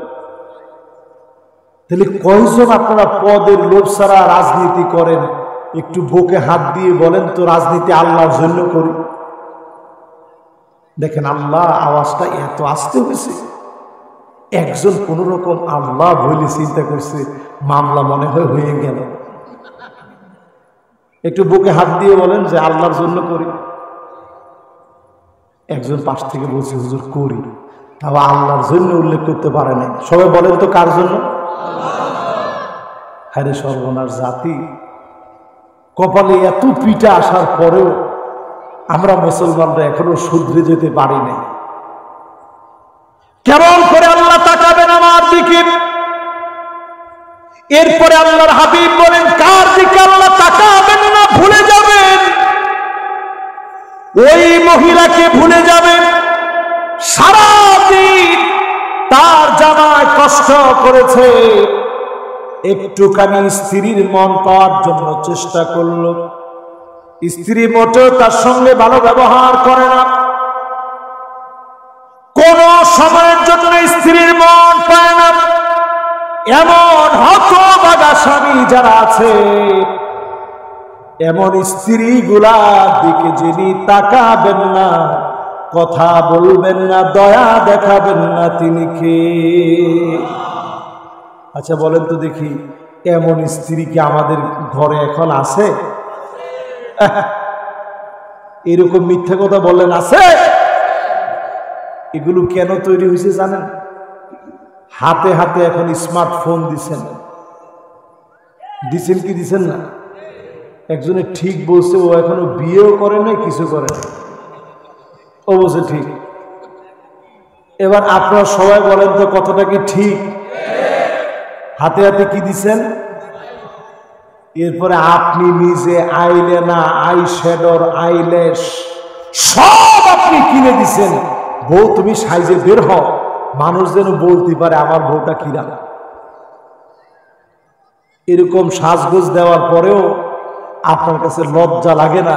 তাহলে কয়জন আপনারা পদের লোভ ছাড়া রাজনীতি করেন? একটু বুকে হাত দিয়ে বলেন তো, রাজনীতি আল্লাহর জন্য করি। দেখেন আল্লাহ আওয়াজটা এত আস্তে হয়েছে, একজন কোন রকম আল্লাহ বলে চিন্তা করছে, মামলা মনে হয় হয়ে গেল। একটু বুকে হাত দিয়ে বলেন যে আল্লাহর জন্য করি। একজন পাশ থেকে বলছে, হুজুর করি, তাও আল্লাহর জন্য উল্লেখ করতে পারে না। সবাই বলেন তো কার জন্য? হায় রে সর্বনাশ জাতি, কপালে এত পিঠা আসার পরেও আমরা মুসলমানরা এখনো শুধরে যেতে পারি না। কেমন করে আল্লাহ তাকাবেন আমার দিকে? এরপরে আল্লাহর হাবিব বলেন, কার দিকে আল্লাহ তাকাবেন না ভুলে যাবেন? ওই মহিলাকে ভুলে যাবেন সারাদিন তার জামায় কষ্ট করেছে, একটুখানি স্ত্রীর মন পাওয়ার জন্য চেষ্টা করলো, স্ত্রী মোটেও তার সঙ্গে ভালো ব্যবহার করে না, কোন সময়ের জন্য স্ত্রীর মন পায় না। এমন হতভাগা স্বামী যারা আছে, এমন স্ত্রীগুলার দিকে যিনি তাকাবেন না, কথা বলবেন না, দয়া দেখাবেন না, তিনি কে? আচ্ছা বলেন তো দেখি, এমন স্ত্রী কি আমাদের ঘরে এখন আছে? এরকম মিথ্যা কথা বললেন আছে? এগুলো কেন তৈরি হয়েছে জানেন? হাতে হাতে এখন স্মার্টফোন দিছেন কি দিছেন না? একজনে ঠিক বলছে, ও এখনো বিয়েও করে নাই, কিছু করে না, ও বলছে ঠিক। এবার আপনারা সবাই বলেন তো কতটা কি ঠিক? হাতে হাতে কি দিছেন? এরপরে আপনি নিজে আইলেনা, আই শ্যাডোর, আইল্যাশ সব আপনি কিনে দিছেন। বউ তুমি সাইজে বের হও, মানুষ যেন বলতে পারে আমার বউটা কিরা। এরকম সাজগোজ দেওয়ার পরেও আপনার কাছে লজ্জা লাগে না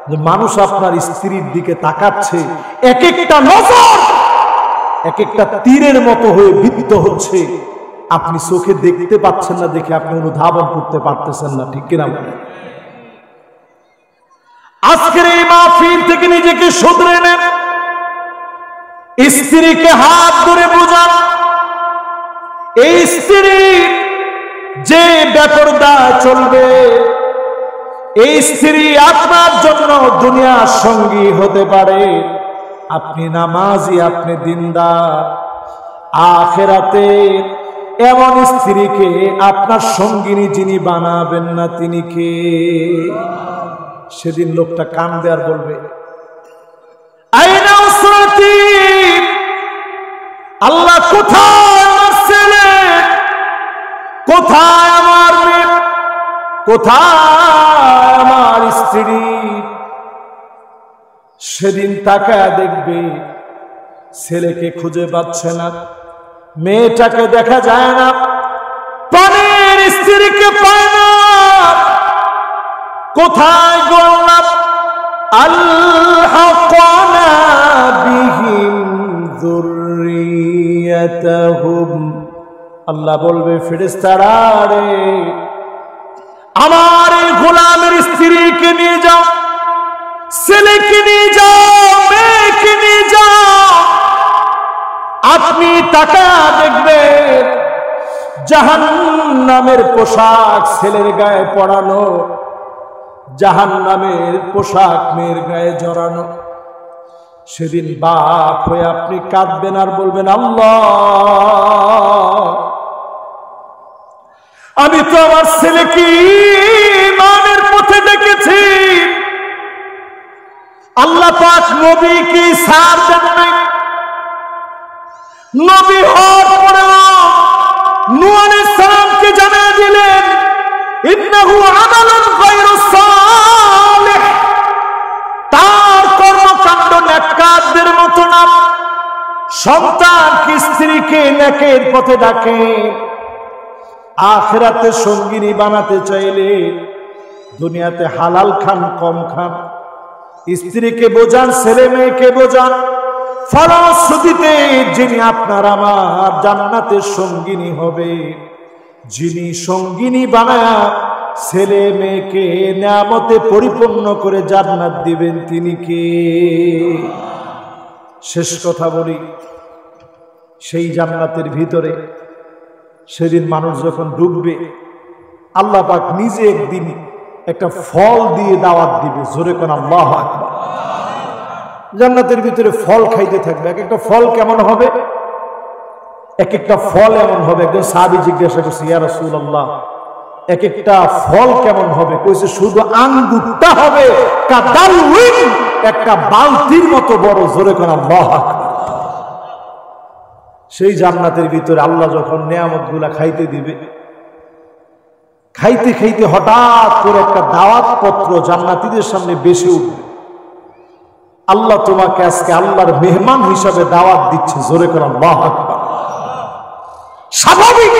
যে মানুষ আপনার স্ত্রীর দিকে তাকাচ্ছে, এক একটা নজর এক একটা তীরের মতো হয়ে বিদ্ধ হচ্ছে, আপনি চোখে দেখতে পাচ্ছেন না দেখে আপনি অনুধাবন করতে পারতেছেন না, ঠিক কিনা? আজকের এই মাহফিল থেকে নিজেকে শুধরে নেন, স্ত্রীকে হাত ধরে বোঝান, এই স্ত্রী যে বেপরদা চলবে, এই স্ত্রী আপনার জন্য দুনিয়ার সঙ্গী হতে পারে। আপনি নামাজি, আপনি দিনদার, আখিরাতে এমন স্ত্রীকে আপনার সঙ্গিনী যিনি বানাবেন না তিনি কে? সেদিন লোকটা কাঁদবে আর বলবে, আইনা উসরাতি, আল্লাহ কোথায় আমার ছেলে, কোথায় আমার মেয়ে, কোথায় আমার স্ত্রী? সেদিন তাকায় দেখবে ছেলেকে খুঁজে পাচ্ছে না, মেয়েটাকে দেখা যায় না, প্রাণের স্ত্রীকে পায় না। কোথায় গোলাপ আলহাকনা বিহিম যুররিয়াতাহুম, আল্লাহ বলবে ফেরেশতারা রে, আমার এই গোলামের স্ত্রীকে নিয়ে যাও, ছেলেকে নিয়ে যাও, মেয়েকে নিয়ে যাও। আপনি টাকা দেখবেন জাহান্নামের পোশাক ছেলের গায়ে পরানো, জাহান্নামের পোশাক মেয়ের গায়ে জড়ানো। সেদিন বাপ হয়ে আপনি কাঁদবেন আর বলবেন, আল্লাহ আমি তো আমার ছেলেকে ইমানের পথে দেখেছি, আল্লাহ পাক নবীকে সার দেন নাই। নবী হওয়ার পরেও নূহ আলাইহিস সালামকে জানিয়ে দিলেন, ইন্নাহু আমালুন গায়রু সালিহ, তার কর্মকাণ্ড নেককারদের মতো না। সন্তান কি স্ত্রীকে নেকের পথে ডাকে, আখিরাতে সঙ্গিনী বানাতে চাইলে দুনিয়াতে হালাল খান কম খান, স্ত্রীকে বোঝান, ছেলে মেয়েকে বোঝান, ফলশ্রুতিতে যিনি আপনার আমার জান্নাতের সঙ্গিনী হবে, যিনি সঙ্গিনী বানায়া ছেলে মেয়েকে নিয়ামতে পরিপূর্ণ করে জান্নাত দিবেন তিনি কে? শেষ কথা বলি, সেই জান্নাতের ভিতরে সেদিন মানুষ যখন ঢুকবে, আল্লাহ পাক নিজে একদিন একটা ফল দিয়ে দাওয়াত দিবে। জোরে কোন আল্লাহু আকবার। জান্নাতের ভিতরে ফল খাইতে থাকবে। এক একটা ফল কেমন হবে? এক একটা ফল এমন হবে, একজন সাহাবী জিজ্ঞাসা করছে, ইয়া রাসূলুল্লাহ এক একটা ফল কেমন হবে? কইছে শুধু আঙ্গুরটা হবে কাদালউইন, একটা বালতির মতো বড়। জোরে কোন আল্লাহু আকবার। সেই জান্নাতের ভিতরে আল্লাহ যখন নিয়ামতগুলা খাইতে দিবে, খাইতে খাইতে হঠাৎ করে একটা দাওয়াত পত্র জান্নাতীদের সামনে বেশি উঠবে, আল্লাহ তোমাকে আজকে আল্লাহর মেহমান হিসাবে দাওয়াত দিচ্ছে। জোরে করে আল্লাহু আকবার। স্বাভাবিক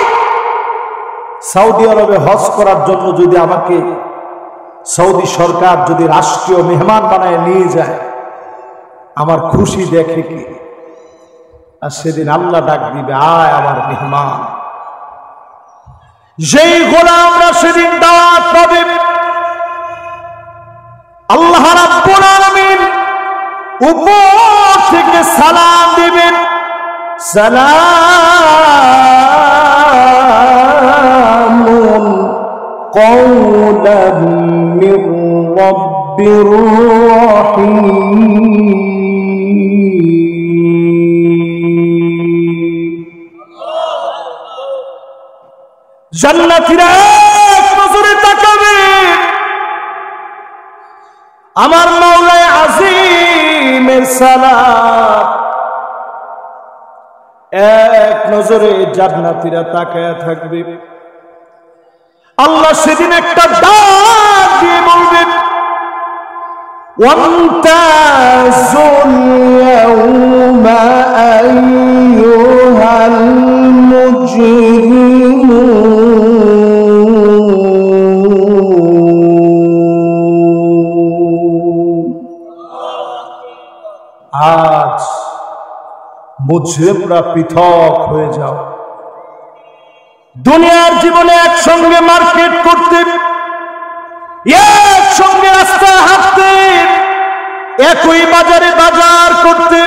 সৌদি আরবে হজ করার জন্য যদি আমাকে সৌদি সরকার যদি রাষ্ট্রীয় মেহমান বানায় নিয়ে যায়, আমার খুশি দেখে কি? আর সেদিন আল্লাহ ডাক দিবে, আয় আমার মেহমান। যেই গোলামরা সেদিন দাওয়াত পাবে, আল্লাহ রাব্বুল আলামিন উপর থেকে সালাম দিবেন, সালামুন কওলাম মির রাব্বির রাহিম। জান্নাতীরা এক নজরে তাকাবে, আমার মাওলায়ে আজিমের সালাম। এক নজরে জান্নাতীরা তাকায়া থাকবে। আল্লাহ সেদিন একটা ডাক দিয়ে বলবেন, ওয়ান্তাজুল ইয়াউমা আইয়ুহাল মুজরিমুন। আজ মুজরিমরা পৃথক হয়ে যাও। দুনিয়ার জীবনে একসঙ্গে মার্কেট করতে, একসঙ্গে রাস্তায় হাঁটতে, একই বাজারে বাজার করতে,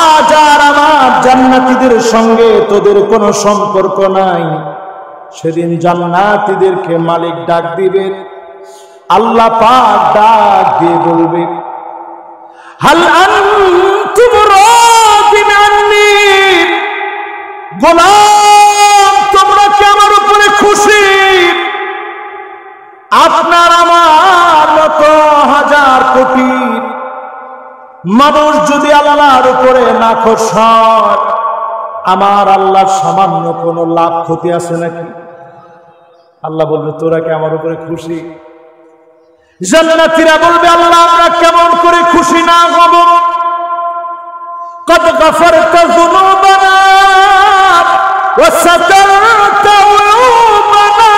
আজ আর আমার জান্নাতীদের সঙ্গে তোদের কোনো সম্পর্ক নাই। সেদিন জান্নাতীদেরকে মালিক ডাক দিবেন, আল্লাহ পাক ডাক দিয়ে বলবে, হাল আনতুম রাদিন আন্নী, গোলাম তোমরা কি আমার উপরে খুশি? আপনার আমার মতো হাজার কোটি মানুষ যদি আল্লাহর উপরে নাখোশ হয়, আমার আল্লাহর সামান্য কোনো লাভ ক্ষতি আছে নাকি? আল্লাহ বলবে, তোরা কি আমার উপরে খুশি? জান্নাতীরা বলবে, আল্লাহ আমরা কেমন করে খুশি না হব? কদ গফরতা যুনুবানা ওয়া সাতারতা উয়ুবানা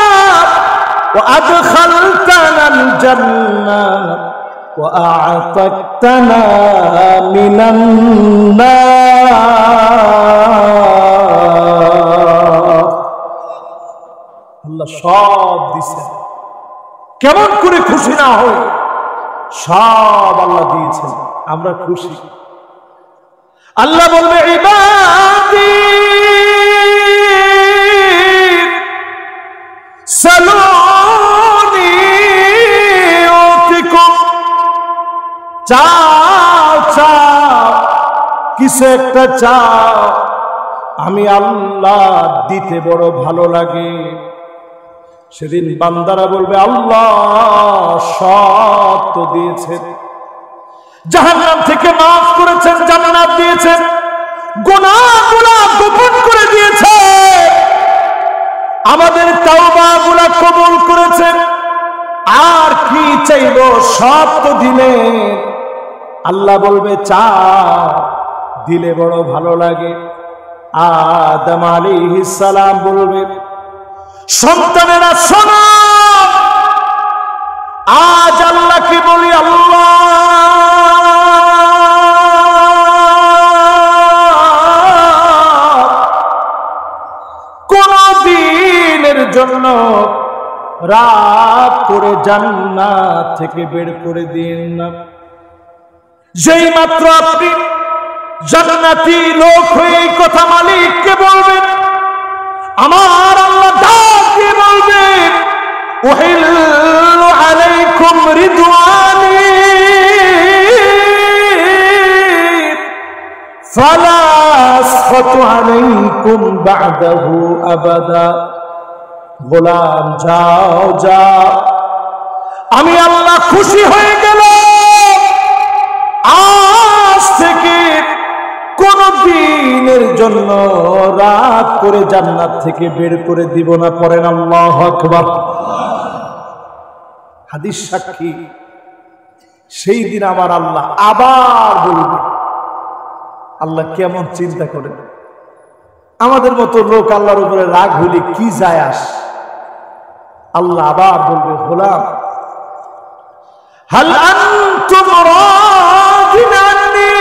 ওয়া আদখালতানাল জান্নাহ ওয়া আ'তাকতানা মিনান নার। আল্লাহ সব দিয়েছেন, কেমন করে খুশি না হই? সব আল্লাহ দিয়েছেন, আমরা খুশি। আল্লাহ বলবে, ইবাদি সালুনি উতিকুম, চাও চাও, কিছু একটা চাও, আমি আল্লাহ দিতে বড় ভালো লাগে। সেদিন বান্দারা বলবে, আল্লাহ সব তো দিয়েছেন, জাহান্নাম থেকে মাফ করেছেন, জান্নাত দিয়েছেন, গুনাহগুলো গোপন করে দিয়েছেন, আমাদের তাওবাগুলো কবুল করেছেন, আর কি চাইব? সব তো দিলেন। আল্লাহ বলবে, চাও, দিলে বড় ভালো লাগে। আদম আলাইহিস সালাম বলবে, সন্তানেরা শোনো, আজ আল্লাহকে বলি, আল্লাহ কোন দিনের জন্য রাত করে জান্নাত থেকে বের করে দিন না। যেই মাত্র আপনি জান্নাতি লোক হয়ে এই কথা মালিককে বলবেন, আমার আল্লাহ ডাক দিয়ে বলবেন, উহিল্লু আলাইকুম রিদওয়ানি ফালা আসখাতু আলাইকুম বা'দাহু আবাদা। গোলাম যাও যাও, আমি আল্লাহ খুশি হয়ে গেলাম, আজ থেকে কোন দিনের জন্য রাত করে জান্নাত থেকে বের করে দিব না। পড়েন আল্লাহু আকবার। হাদিস সাক্ষী, সেই দিন আমার আল্লাহ আবার বলবে। আল্লাহ কেমন চিন্তা করেন, আমাদের মতো লোক আল্লাহর উপরে রাগ হইলে কি যায় আস। আল্লাহ আবার বলবে, গোলাম হাল আনতুম রাদিন আন্নী,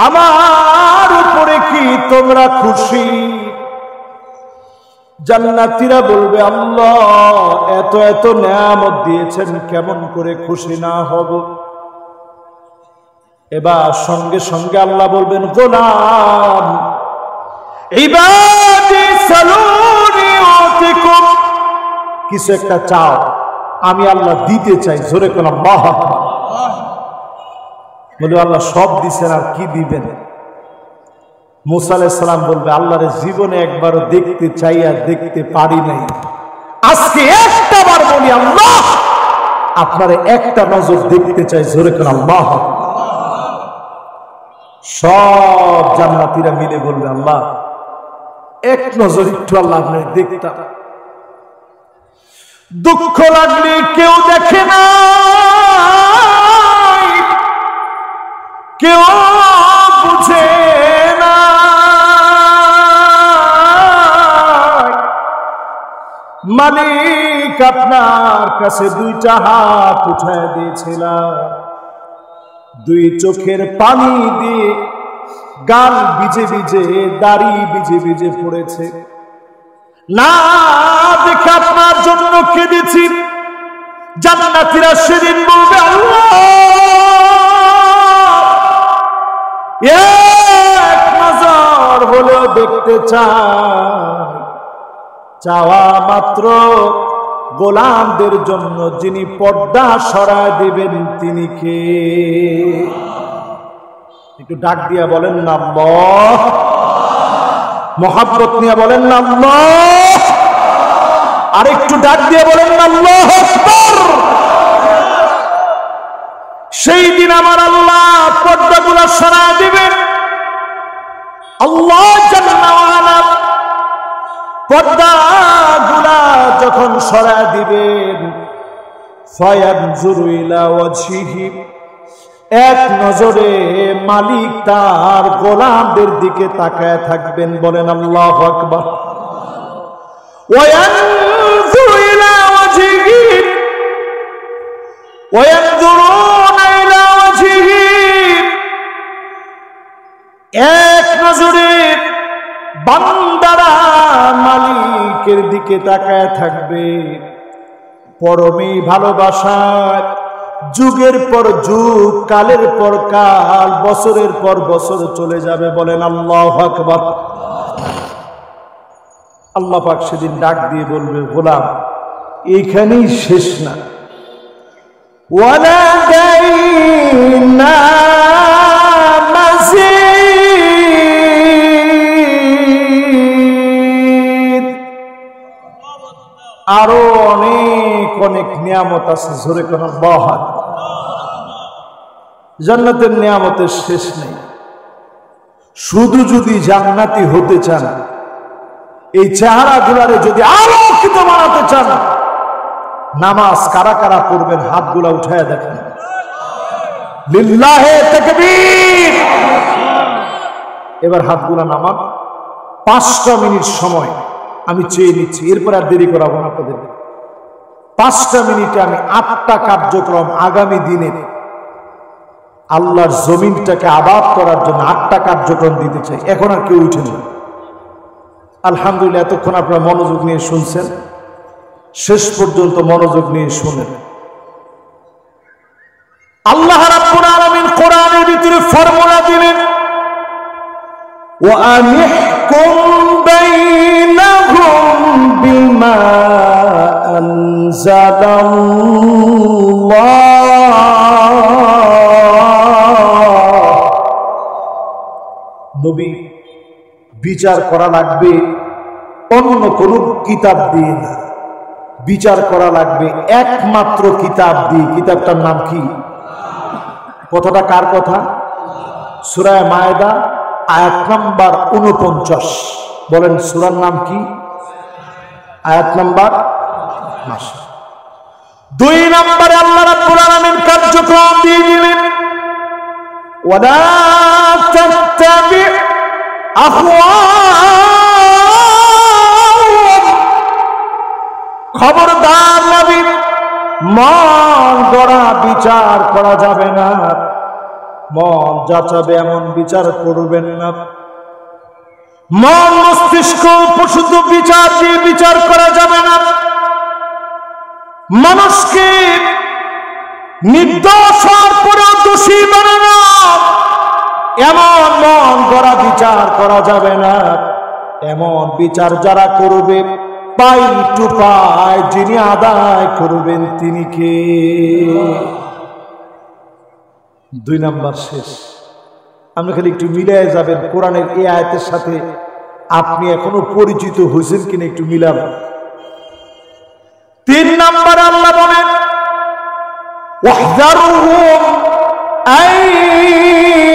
আমার উপরে কি তোমরা খুশি? জান্নাতীরা বলবে, আল্লাহ এত এত নেয়ামত দিয়েছেন, কেমন করে খুশি না হব? এবার সঙ্গে সঙ্গে আল্লাহ বলবেন, গোলাম ইবাদি সালুনি উতিকুম, কিছু একটা চাও, আমি আল্লাহ দিতে চাই। জোরে কোন আল্লাহু আকবার। বলে, আল্লাহ সব দিছেন, আর কি দিবেন? মুসা আলাইহিস সালাম বলবে, আল্লাহর জীবনে একবারও দেখতে চাই আর দেখতে পারি নাই, আজকে একটা বার বলি, আল্লাহ আপনার একটা নজর দেখতে চাই। জোরে কোন আল্লাহু আকবার। সব জান্নাতীরা মিলে বলবে, আল্লাহ এক নজর একটু আল্লাহ আপনার দেখতাম। দুঃখ লাগলে কেউ দেখে না, কেউ বুঝে না, মালিক আপনার কাছে দুইটা হাত উঠায় দিয়েছিলাম, দুই চোখের পানি দিয়ে গাল ভিজে ভিজে, দাড়ি ভিজে ভিজে পড়েছে, না দেখে আপনার জন্য কেঁদেছি। জান্নাতীরা সেদিন বলবে, আল্লাহ এক নজর হলেও দেখতে চাই। চাওয়া মাত্র গোলামদের জন্য যিনি পর্দা সরায় দিবেন তিনি কে? একটু ডাক দিয়া বলেন না আল্লাহ, মহব্বত নিয়ে বলেন না আল্লাহ, আর একটু ডাক দিয়ে বলেন না আল্লাহু আকবার। সেই দিন আমার আল্লাহ পর্দাগুলো সরায় দিবেন। আল্লাহ জাল্লা ওয়া আলা পর্দাগুলা যখন সরায় দিবেন, ফায়ানজুরু ইলা ওয়াজহিহি, এক নজরে মালিক তার গোলামদের দিকে তাকায় থাকবেন। বলেন আল্লাহু আকবার। ওয়ায়ানজুরু ইলা ওয়াজহিহি ওয়ায়ানজুরুনা ইলা ওয়াজহিহি, এক নজরে বান্দারা মালিকের দিকে তাকায় থাকবে। পরমে ভালোবাসার যুগের পর যুগ, কালের পর কাল, বছরের পর বছর চলে যাবে। বলেন আল্লাহু আকবার। আল্লাহ পাক সেদিন ডাক দিয়ে বলবে, গোলাম এইখানেই শেষ না, ওয়ালাদাইনা মাজিদ, আরো অনেক অনেক নিয়ামত আছে। জোরে কোন আল্লাহ। জান্নাতের নিয়ামতের শেষ নেই। শুধু যদি জান্নাতি হতে চান, এই চেহারাগুলারে যদি আলোকিত বানাতে চান, নামাজ কারা কারা পড়বেন হাতগুলা উঠায়া দেখেন। লিল্লাহে তাকবীর। এবার হাতগুলা নামান। 5টা মিনিট সময় আমি চেয়ে নিচ্ছি, এরপর আর দেরি করাবো না আপনাদের। 5টা মিনিটে আমি 8টা কার্যক্রম আগামী দিনে আল্লাহর জমিনটাকে আবাদ করার জন্য 8টা কার্যক্রম দিতে চাই। এখন আর কেউ উঠেন না। আলহামদুলিল্লাহ, এতক্ষণ আপনারা মনোযোগ নিয়ে শুনছেন, শেষ পর্যন্ত মনোযোগ নিয়ে শুনেন। আল্লাহ রাব্বুল আলামিন কোরআনের ভিতরে ফর্মুলা দিলেন, ওয়া আনিহকুম বাইনাহুম বিমা আনজালাল্লাহ। নবী, বিচার করা লাগবে অন্য কোন কিতাব দিয়ে না, বিচার করা লাগবে একমাত্র কিতাব দিয়ে। কিতাবটার নাম কি? কথাটা কার কথা? সূরা মায়েদা আয়াত নাম্বার 49। বলেন সূরার নাম কি? আয়াত নাম্বার 2 নম্বরে আল্লাহ রাব্বুল আলামিন কার্যক্রম দিয়ে দিলেন, ওয়ালা তাত্তাবি আহওয়াহুম। খবরদার নবী, মন গড়া বিচার করা যাবে না, মন যাচাবে এমন বিচার করবেন না। মন মস্তিষ্ক উপশুদ্ধ বিচার দিয়ে বিচার করা যাবে না। মানুষকে নির্দোষ হওয়ার পরেও দোষী বানানো, এমন মন গড়া বিচার করা যাবে না। এমন বিচার যারা করবে, পাই টু পাই যিনি আদায় করবেন তিনি কে? 2 নাম্বার শেষ। আমরা খালি একটু মিলাই যাবেন কোরআনের এই আয়াতের সাথে। আপনি এখনো পরিচিত হয়েছেন কিনা একটু মিলাবেন। 3 নাম্বার আল্লাহ বলেন, ওয়াহযারুহুম আন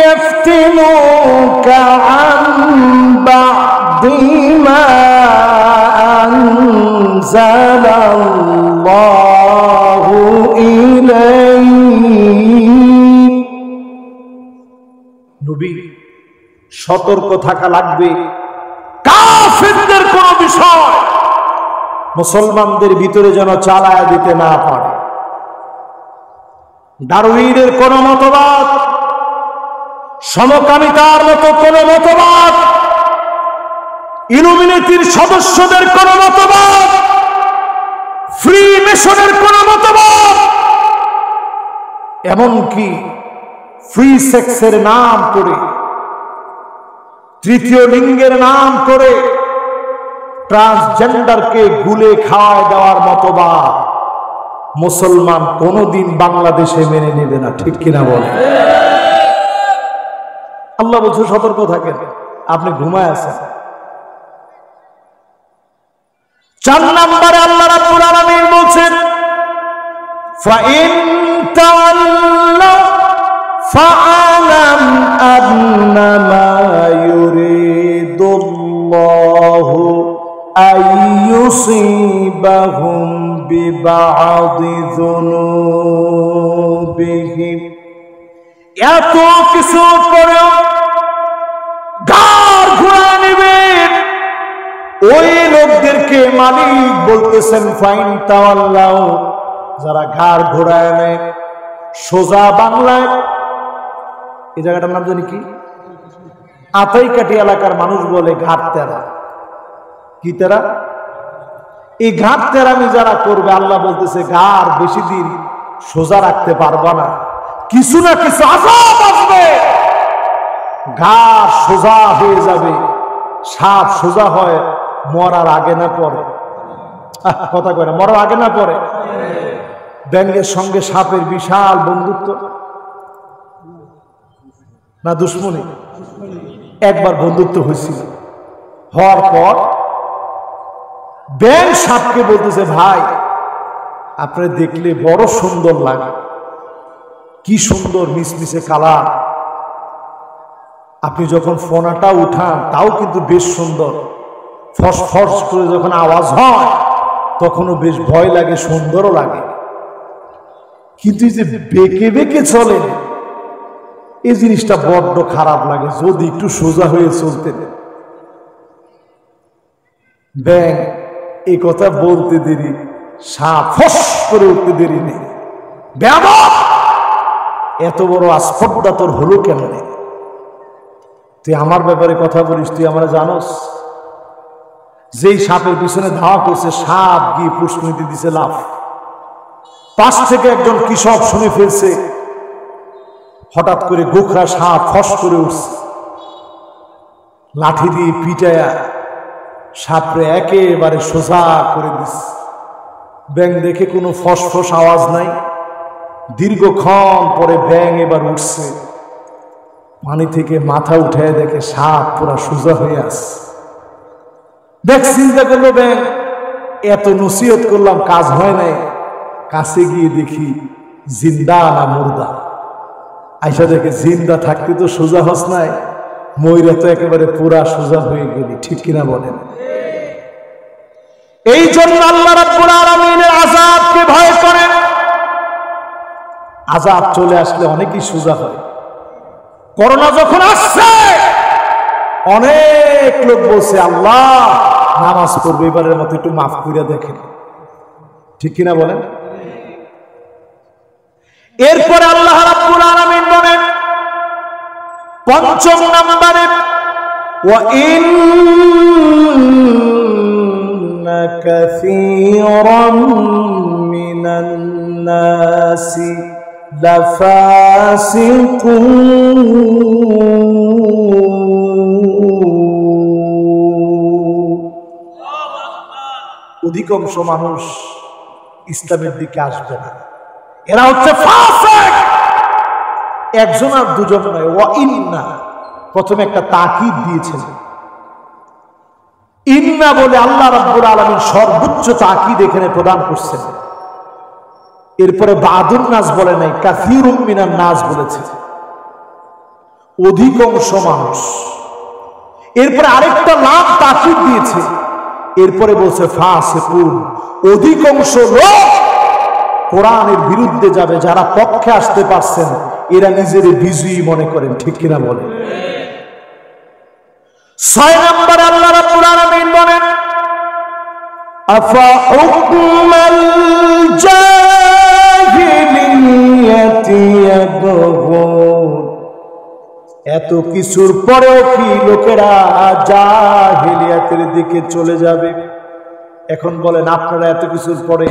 ইয়াফতিনুকা আন বা'দি মা আনজালাল্লাহু ইলাইক। নবী, সতর্ক থাকা লাগবে কাফিরদের কোন বিষয় মুসলমানদের ভিতরে যেন চালায় দিতে না পারে। ডারউইনের কোন মতবাদ, সমকামিতার মতো কোন মতবাদ, ইলুমিনেটির সদস্যদের কোন মতবাদ, ফ্রি মেশনের কোন মতবাদ, এমনকি ফ্রি সেক্সের নাম করে, তৃতীয় লিঙ্গের নাম করে ট্রান্সজেন্ডারকে গুলে খাওয়ায় দেওয়ার মতবাদ মুসলমান কোনদিন বাংলাদেশে মেনে নেবে না, ঠিক কিনা বলে? আল্লাহ বলছে সতর্ক থাকেন, আপনি ঘুমায় আছেন। 4 নম্বরে আল্লাহ রাব্বুল আলামিন বলছেন ফাইন তাওয়াল্লাউ ফাআলাম আন্নামা ইউরিদুল্লাহু আইয়ুসিবাহুম বিবা'দি যুনুবিহিম। এত কিছু পরেও গার ঘুরা নেবেন ওই লোকদেরকে মালিক বলতেছেন ফাইন তাওয়াল্লাউ, যারা ঘাড় ঘোরায় নেয়। সোজা বাংলায় এই জায়গাটার নাম জানি কি, আতাইকাটি এলাকার মানুষ বলে ঘাট তেরা। কি তেরা? এই ঘাট তেরামি যারা করবে আল্লাহ বলতেছে ঘাড় বেশি দিন সোজা রাখতে পারবা না, কিছু না কিছু আযাব আসবে, ঘাড় সোজা হয়ে যাবে। সাপ সোজা হয় মরার আগে না পরে? কথা কয় না, মরার আগে না পরে? ব্যাঙের সঙ্গে সাপের বিশাল বন্ধুত্ব না দুশ্মনী? একবার বন্ধুত্ব হয়েছিল, হওয়ার পর ব্যাঙ সাপকে বলতেছে ভাই আপনি দেখলে বড় সুন্দর লাগে, কি সুন্দর মিশমিশে কালার, আপনি যখন ফোনাটা উঠান তাও কিন্তু বেশ সুন্দর, ফসফস করে যখন আওয়াজ হয় তখনও বেশ ভয় লাগে, সুন্দরও লাগে, কিন্তু এই যে বেঁকে বেঁকে চলে এই জিনিসটা বড্ড খারাপ লাগে, যদি একটু সোজা হয়ে চলতেন। ব্যাঙ এই কথা বলতে দেরি, সাপ ফস করে উঠতে দেরি নেই। বেয়াদব, এত বড় আস্পর্ধা তোর হলো কেন? তুই আমার ব্যাপারে কথা বলিস, তুই আমরা জানোস? যেই সাপের পিছনে ধাওয়া করছে, সাপ গিয়ে পুষ্করিতে দিছে লাফ, পাশ থেকে একজন কৃষক শুনে ফেলছে, হঠাৎ করে গোখরা সাপ ফস করে উঠছে, লাঠি দিয়ে পিটায়া সাপরে একেবারে সোজা করে দিচ্ছে। ব্যাঙ দেখে কোনো ফসফস আওয়াজ নাই, দীর্ঘক্ষণ পরে ব্যাঙ এবার উঠছে, পানি থেকে মাথা উঠে দেখে সাপ পুরা সোজা হয়ে আসছে। দেখ চিন্তা করলো ব্যাঙ, এত নসিহত করলাম কাজ হয় নাই, কাছে গিয়ে দেখি জিন্দা না মুর্দা। আইসা দেখে জিন্দা থাকতে তো সোজা হস নাই, ময়রা তো একেবারে পুরা সোজা হয়ে গেলি, ঠিক কিনা বলেন? এই জন্য আল্লাহ রাব্বুল আলামিনের আযাবকে ভয় করেন। আযাব চলে আসলে অনেকেই সোজা হয়। করোনা যখন আসছে অনেক লোক বলছে আল্লাহ নামাজ পড়বে এবারের মতো একটু মাফ করে দেখেন, ঠিক কিনা বলেন? এরপরে আল্লাহ রাব্বুল আলামিন বলেন ৫ম নম্বরে ওয়া ইন্না কাসীরাম মিনান নাসি লাফাসিকুন। অধিকাংশ মানুষ ইসলামের দিকে আসবে না, এরা হচ্ছে ফাসিক। একজন আর দুজন নয়, ওয়া ইন্না, প্রথমে একটা তাকিদ দিয়েছেন। ইন্না বলে আল্লাহ রাব্বুল আলামিন সর্বোচ্চ তাকিদ এখানে প্রদান করছেন। এরপরে বাদুন নাস বলে নাই, কাসীরুম মিনান নাস বলেছে, অধিকাংশ মানুষ। এরপরে আরেকটা লাম তাকিদ দিয়েছে, এরপরে বলছে ফাসিকুন, অধিকাংশ লোক কোরআনের বিরুদ্ধে যাবে। যারা পক্ষে আসতে পারছেন এরা নিজের বিজয়ী মনে করেন, ঠিক কিনা বলেন? ৬ নম্বরে আল্লাহ রাব্বুল আলামিন বলেন আফা হুকমাল জাহিলিয়াতি ইয়াবগুন। এত কিছুর পরেও কি লোকেরা জাহিলিয়াতের দিকে চলে যাবে? এখন বলেন আপনারা এত কিছুর পরে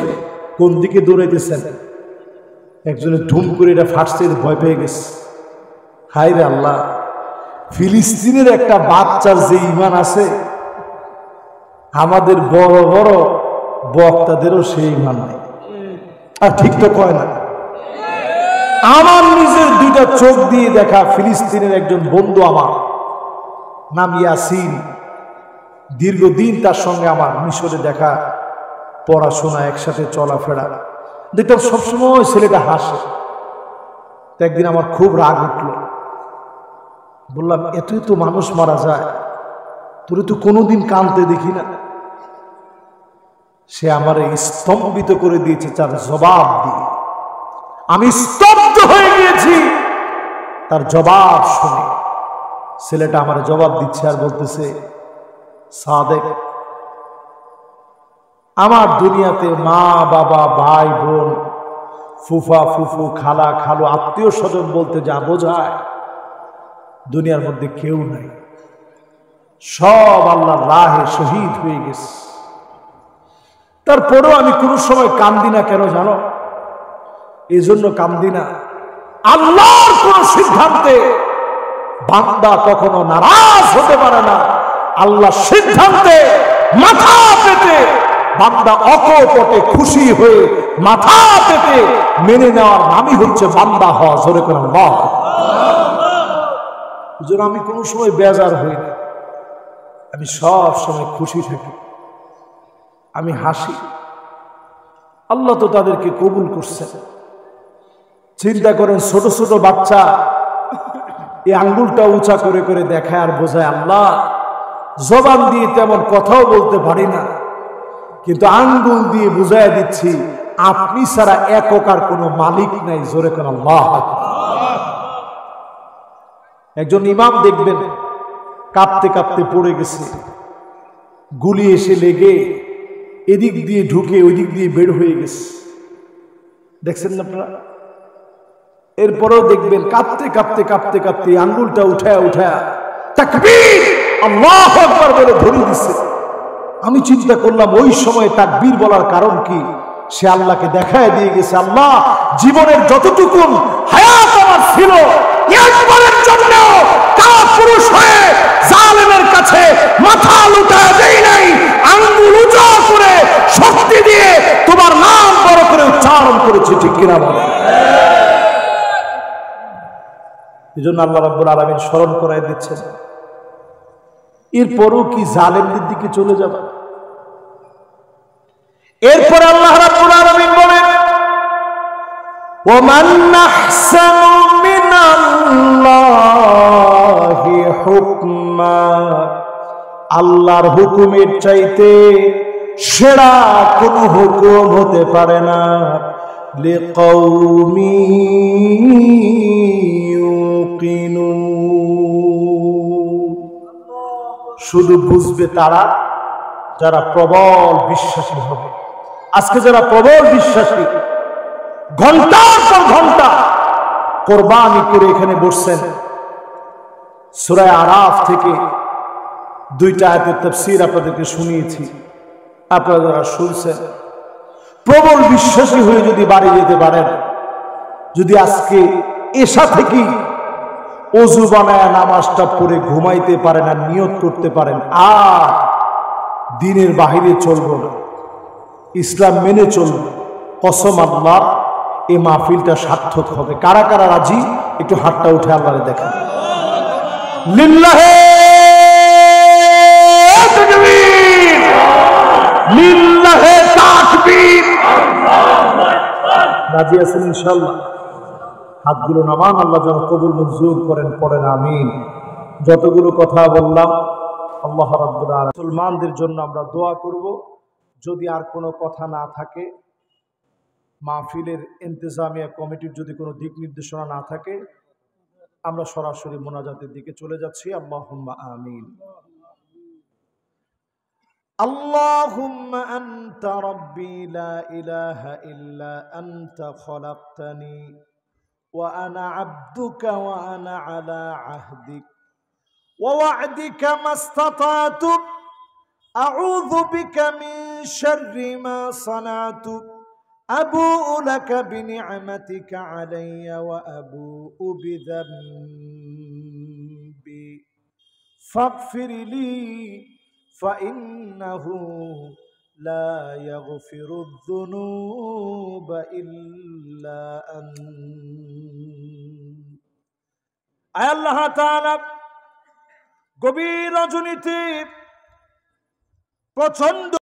কোন দিকে দৌড়াইতেছেন? একজনের ধুম করে এটা ফাটছে, ভয় পেয়ে গেছে। হায় রে আল্লাহ, ফিলিস্তিনের একটা বাচ্চার যে ঈমান আছে আমাদের বড় বড় বক্তাদেরও সেই ইমান নাই। আর ঠিক তো কয় না। আমার নিজের দুইটা চোখ দিয়ে দেখা ফিলিস্তিনের একজন বন্ধু, আমার নাম ইয়াসিন, দীর্ঘদিন তার সঙ্গে আমার মিশরে দেখা, পড়াশোনা একসাথে চলাফেরা, দেখতাম সবসময় ছেলেটা হাসে। তো একদিন আমার খুব রাগ উঠল, বললাম এতই তো মানুষ মারা যায়, তোরে তো কোনোদিন কাঁদতে দেখি না। সে আমার স্তম্ভিত করে দিয়েছে তার জবাব দিয়ে। আমি স্তব্ধ হয়ে গিয়েছি তার জবাব শুনে। ছেলেটা আমার জবাব দিচ্ছে আর বলতেছে, সাদেক, আমার দুনিয়াতে মা বাবা ভাই বোন ফুফা ফুফু খালা খালু আত্মীয় স্বজন বলতে যা বোঝায় দুনিয়ার মধ্যে কেউ নাই, সব আল্লাহর রাহে শহীদ হয়ে গেছে। তারপরেও আমি কোনো সময় কান্দি না। কেন জানো? এই জন্য কান্দি না, আল্লাহর কোন সিদ্ধান্তে বান্দা কখনো নারাজ হতে পারে না। আল্লাহ সিদ্ধান্তে মাথা পেতে বান্দা অকপটে খুশি হয়ে মাথা পেতে মেনে নেওয়ার নামই হচ্ছে বান্দা হওয়া। জোরে করে আল্লাহ। এই জন্য আমি কোনো সময় বেজার হই না, আমি সব সময় খুশি থাকি, আমি হাসি। আল্লাহ তো তাদেরকে কবুল করছেন। চিন্তা করেন, ছোট ছোট বাচ্চা এই আঙ্গুলটা উঁচা করে করে দেখায় আর বোঝায় আল্লাহ। জবান দিয়ে তেমন কথাও বলতে পারি না, কিন্তু আঙ্গুল দিয়ে বুঝায় দিচ্ছি আপনি ছাড়া একক আর কোনো মালিক নাই। জোরে করে আল্লাহ। একজন ইমাম দেখবেন কাঁপতে কাঁপতে পড়ে গেছে, গুলি এসে লেগে এদিক দিয়ে ঢুকে ওই দিক দিয়ে বের হয়ে গেছে, দেখছেন না আপনারা? এরপরেও দেখবেন কাঁপতে কাঁপতে কাঁপতে কাঁপতে আঙ্গুলটা উঠায়া উঠায়া তাকবীর আল্লাহু আকবার বলে ধরে দিচ্ছে। আমি চিন্তা করলাম ওই সময় তাকবীর বলার কারণ কি? সে আল্লাহকে দেখায় দিয়ে গেছে, আল্লাহ জীবনের যতটুকু হায়াত আমার ছিল একবারের জন্য কাপুরুষ হয়ে জালেমের কাছে মাথা লুটায় দেই নাই, আঙ্গুল উঁচা করে শক্তি দিয়ে তোমার নাম বড় করে উচ্চারণ করেছি। ঠিক কিনা বলে? এই জন্য আল্লাহ রাব্বুল আলামিন স্মরণ করাই দিচ্ছেন, এরপরও কি জালেমদের দিকে চলে যাবে? এরপর আল্লাহ রাব্বুল আলামিন বলেন, ওমান আহসানু মিনাল্লাহি হুকমা, আল্লাহর হুকুমের চাইতে সেরা কোন হুকুম হতে পারে না। লিকাউমি ইউকিনুন, শুধু বুঝবে তারা যারা প্রবল বিশ্বাসী হবে। আজকে যারা প্রবল বিশ্বাসী ঘন্টার পর ঘন্টা কোরবানি করে এখানে বসছেন, সূরা আরাফ থেকে দুইটা আয়াতের তাফসীর আপনাদেরকে শুনিয়েছি, আপনারা যারা শুনছেন প্রবল বিশ্বাসী হয়ে যদি বাড়ি যেতে পারেন, যদি আজকে এশা থেকে ওযু বানায়া নামাজটা পড়ে ঘুমাইতে পারেন আর নিয়ত করতে পারেন আর দিনের বাহিরে চলবো না, ইসলাম মেনে চলবো, কসম আল্লাহ এই মাহফিলটা সার্থক হবে। কারা কারা রাজি? একটু হাতটা উঠে আল্লাহরে দেখেন। লিল্লাহে তাকবীর, লিল্লাহে তাকবীর। রাজি আছেন ইনশাআল্লাহ? হাতগুলো নামান, আল্লাহ যেন কবুল মঞ্জুর করেন, পড়েন আমিন। যতগুলো কথা বললাম আল্লাহ রাব্বুল আলামিন মুসলমানদের জন্য আমরা দোয়া করব। যদি আর কোনো কথা না থাকে, মাহফিলের ইন্তেজামিয়া কমিটির যদি কোনো দিক নির্দেশনা না থাকে, আমরা সরাসরি মোনাজাতের দিকে চলে যাচ্ছি। আল্লাহুম্মা আমিন। আল্লাহুম্মা আনতা রাব্বি লা ইলাহা ইল্লা আনতা খলাকতানি ওয়া আনা আবদুকা ওয়া আনা আলা আহদিক ওয়া ওয়া'দিকা মাস্তাতা'তু আউযু বিকা মিন শাররি মা সানা'তু আবু'ু লাকা বিনি'মাতিকা আলাইয়া ওয়া আবু'ু বিযানবি ফাগফির লি فإنه لا يغفر الذنوب إلا أنت আয় আল্লাহ তাআলা গভীর রজনীতে প্রচন্ড